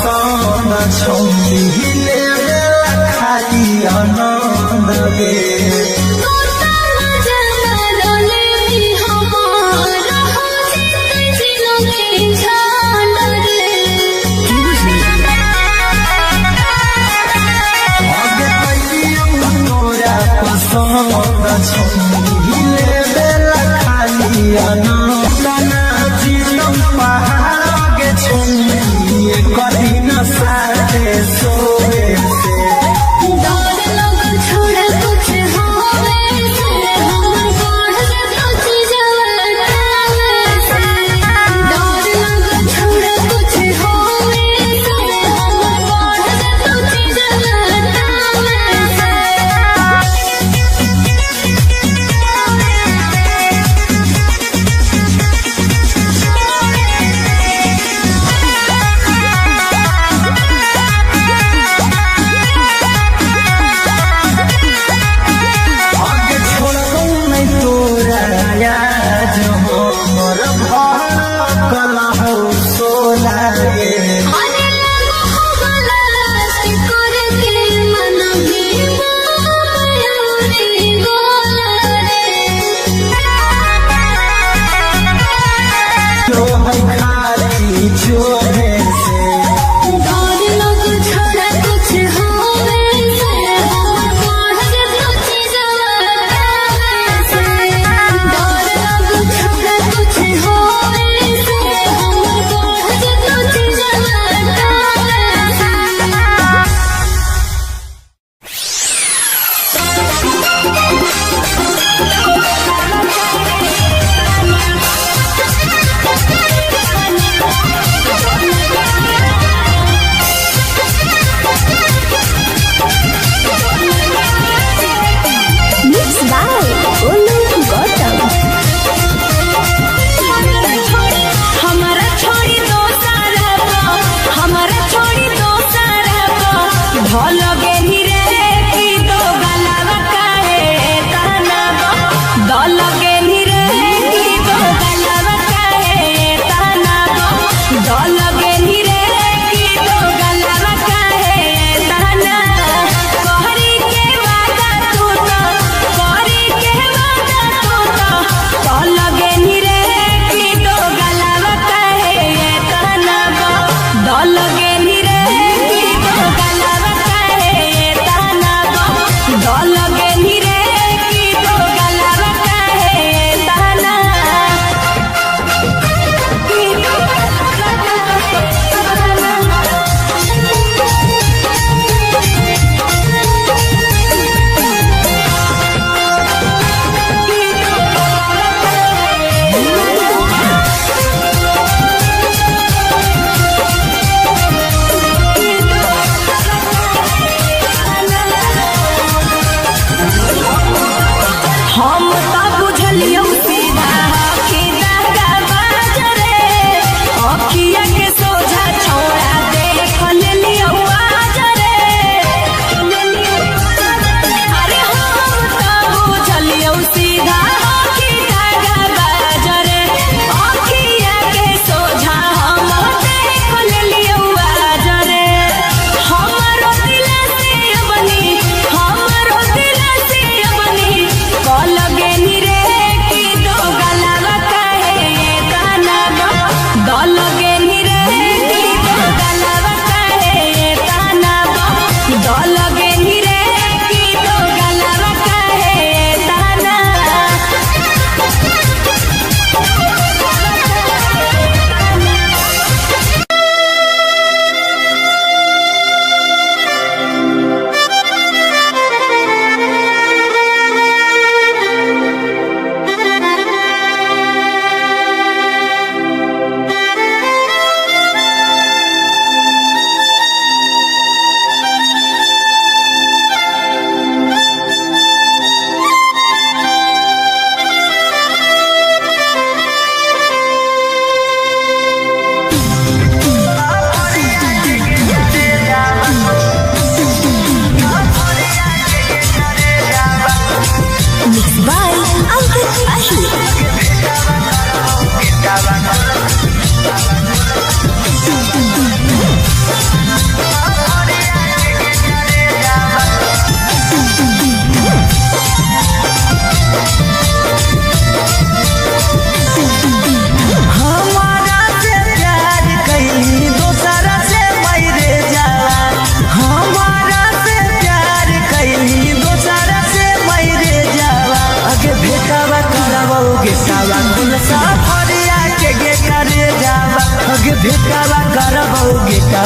S3: पसंद छौली हिले बेला खाली आनंद गे हिले बेला खाली आनंद नाचिनु पहाड़ के छुई कदी न साथे सोए से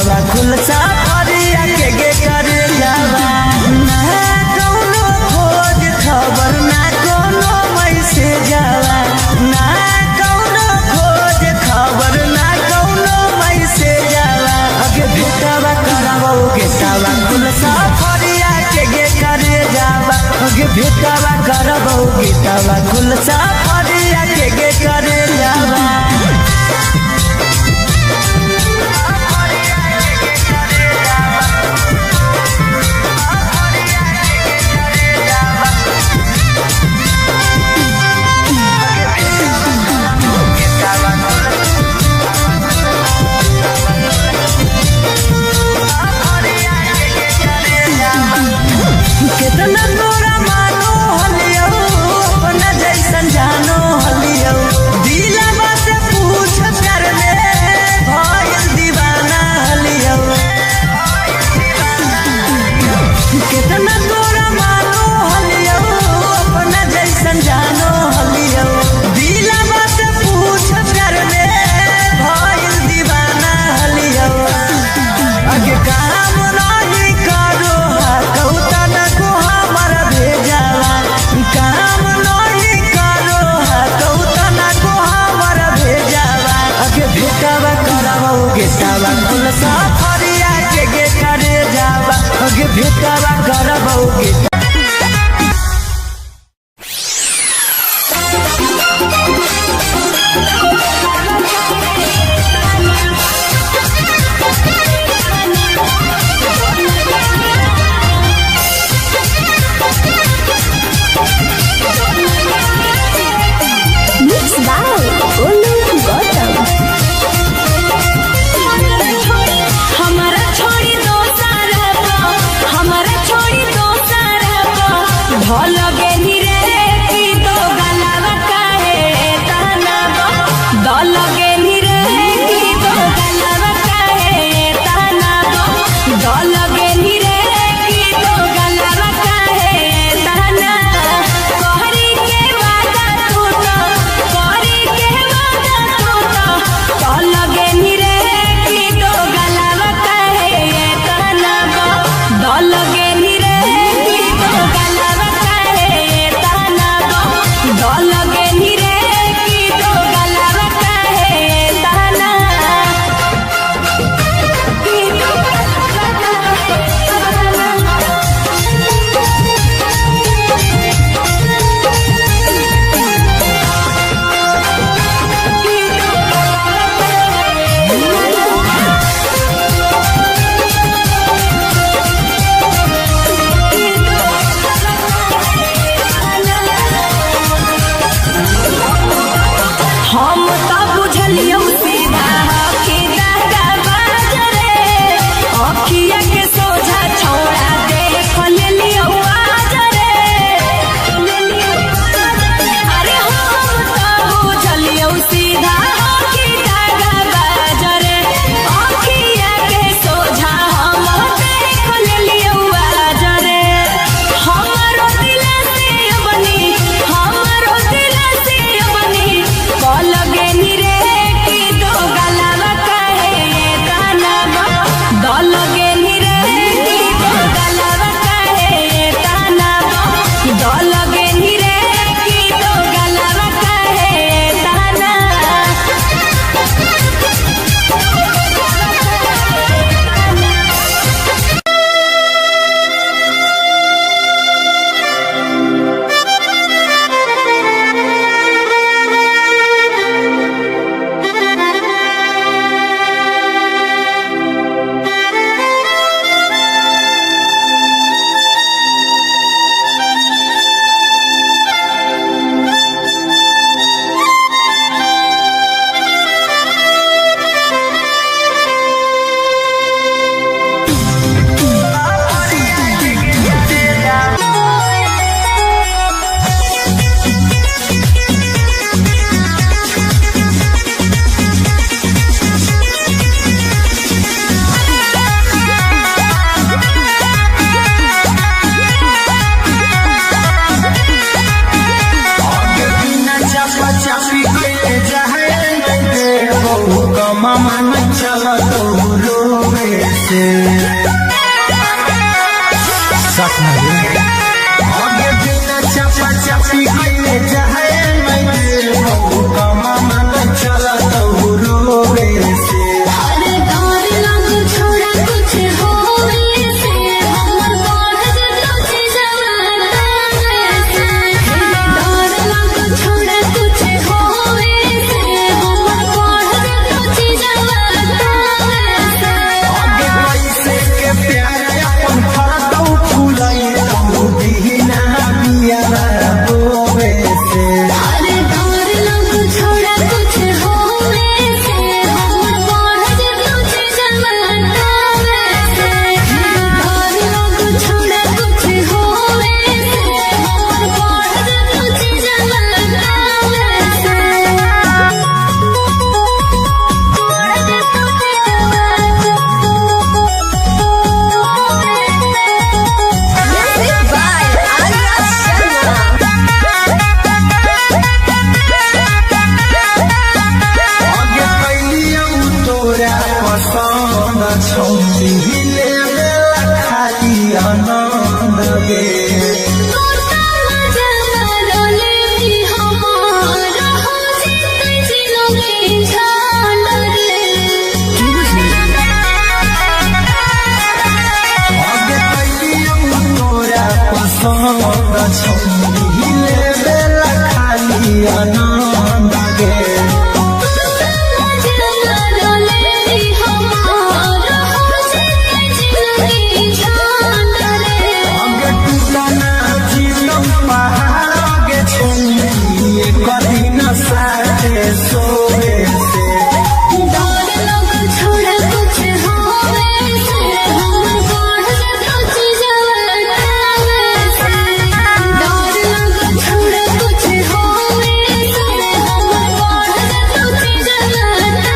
S1: भेटावा खुलसा फरिया के करे जावा ना कौनो खोज खबर ना कोनो मैसेज जावा ना कौनो खोज खबर ना कोनो मैसेज जावा अगे भेटावा करावो गेटावा खुलसा फरिया के करे जावा अगे भेटावा करावो गेटावा खुलसा फरिया के करे जावा कितना तोरा मानो हलियो अपना जैसन जानो हलियो दिलवा से पूछ कर ले भइल दीवाना हलियो कितना तोरा मानो हलियो अपना जैसन जानो हलियो दिलवा से पूछ कर ले भइल दीवाना हलियो अगे काम नहीं करो कौता न को
S3: से सच नहीं आगे बिना चपा चपी कइले जाए मैं बहु कमा मन चला तो रोवे से
S2: अरे डर लग छोड़ा कुछ होवे से हमर बढ़ जतो जवाना से डर लग छोड़ा कुछ होवे से हमर बढ़ जतो जवाना से
S3: आगे कैसे के प्यार अपन फरतौ फुलाई तो दीना बिया रोवे से
S2: अरे डर लग छोड़ा कुछ होवे से हमर बढ़ जतो जवाना से डर लग छोड़ा कुछ होवे से हमर बढ़ जतो जवाना
S4: Music by Arya Sharma.
S3: आगे कैलियौ तोरा पसंद छौरी लेवे खाली आनंद गे आगे कैलियौ तोरा पसंद छौरी लेवे खाली आनंद गे आगे टूटना जीवन पहाड़ आगे छोड़ी कभी न साथे सोवे से
S2: छोड़ा कुछ होवे से हमर बढ़ जतो जवाना से डर लग छोड़ा कुछ होवे से हमर बढ़ जतो जवाना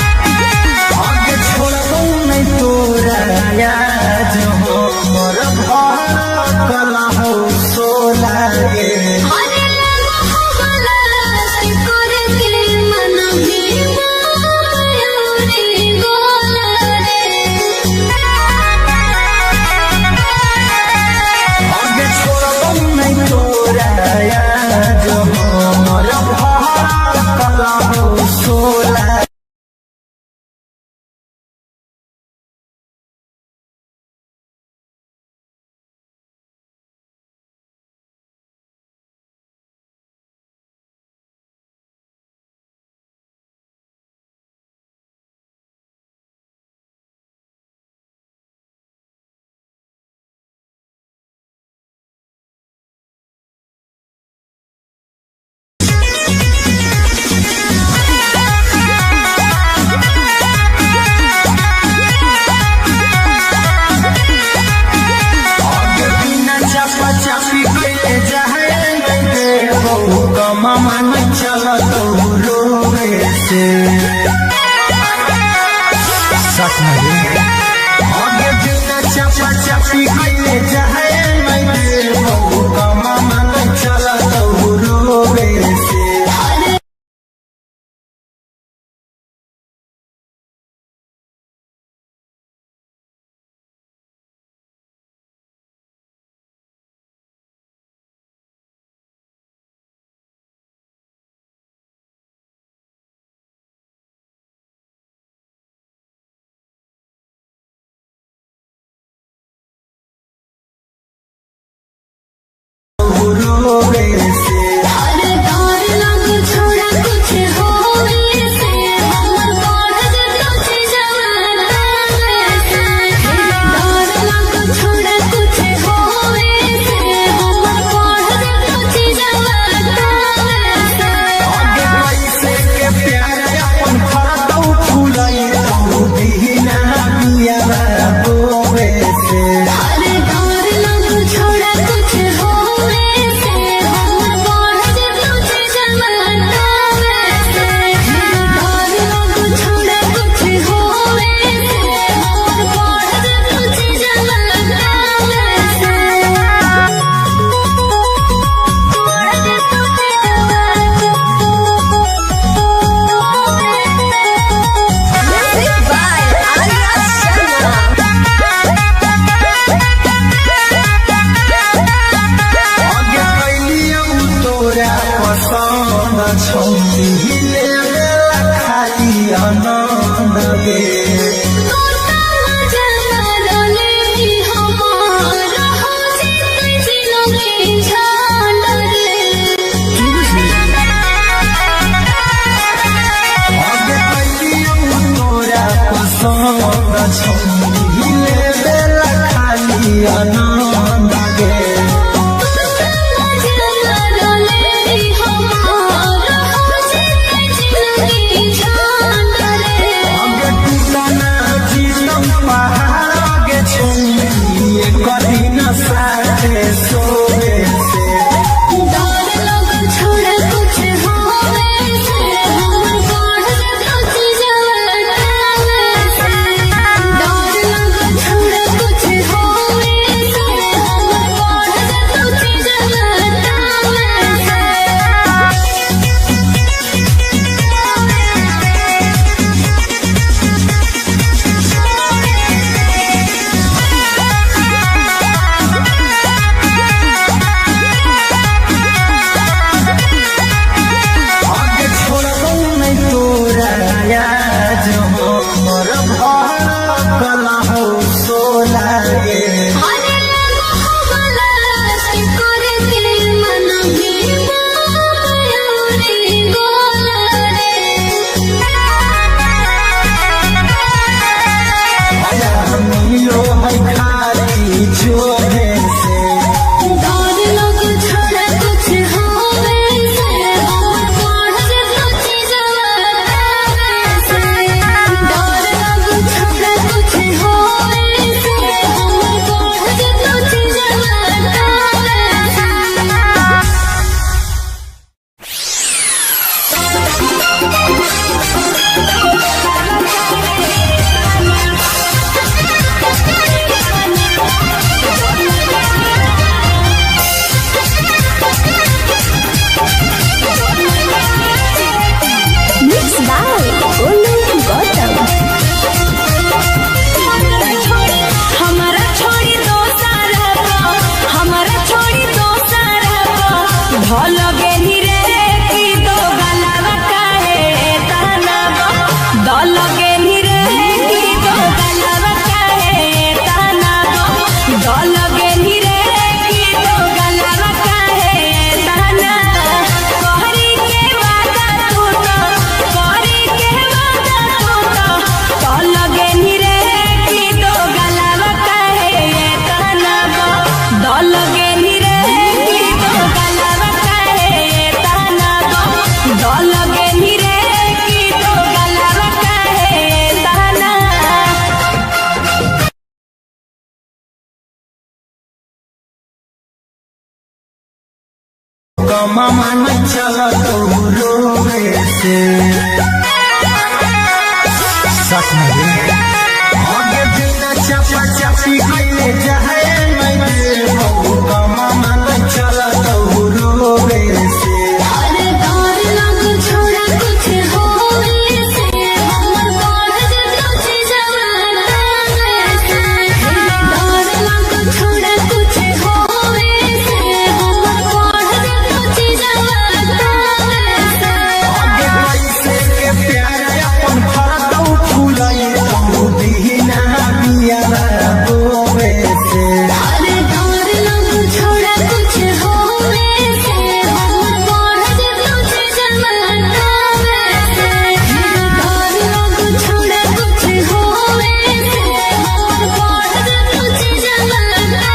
S3: आगे छोड़बौ नहीं तोरा याद हो मोर घर कला हो सोला गे
S2: अरे मोहब्बला से करके मन में मयूरी बोला
S3: आगे छोड़बौ नहीं तोरा याद हो मोर घर कला हो सोला आगे बिना चपा चपी कइले जाए मैं बहु कमा मन चला तो रोवे से सच नहीं आगे बिना चपा चपी कइले जाए मैं बहु कमा मन चला तो रोवे से रोवे से
S2: अरे डर लग छोड़ा कुछ होवे से हमर बढ़ जतो जवाना से डर लग छोड़ा कुछ होवे से हमर बढ़ जतो जवाना से
S3: आगे कैसे के प्यार अपन फरतौ फुलाई तो दीना बिया रोवे से
S2: अरे डर लग छोड़ा कुछ होवे से हमर
S3: छौरी बेला खाली आनंद गे मामा न चला तो रोवे से सच में आगे बिना चपा चपी कइले जाए मैं बहु मामा न चला तो रोवे से
S2: अरे डर लग छोड़ा कुछ होवे से हमर बाढ़ जब जवाना से डर लग छोड़ा कुछ होवे से हमर बाढ़ जब जवाना
S3: आगे पैसे के प्यार अपन फरदौ फुलाई तो दीना बिया बोवे से
S2: अरे डर लग छोड़ा कुछ होवे से हमर बाढ़ जब जवाना से डर लग छोड़ा कुछ होवे से हमर बाढ़ जब जवाना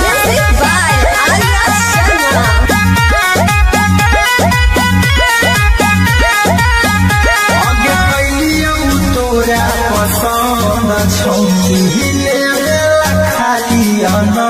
S4: Music by Arya Sharma.
S3: आगे कैलियौ तोरा पसंद छौरी खाली आनंद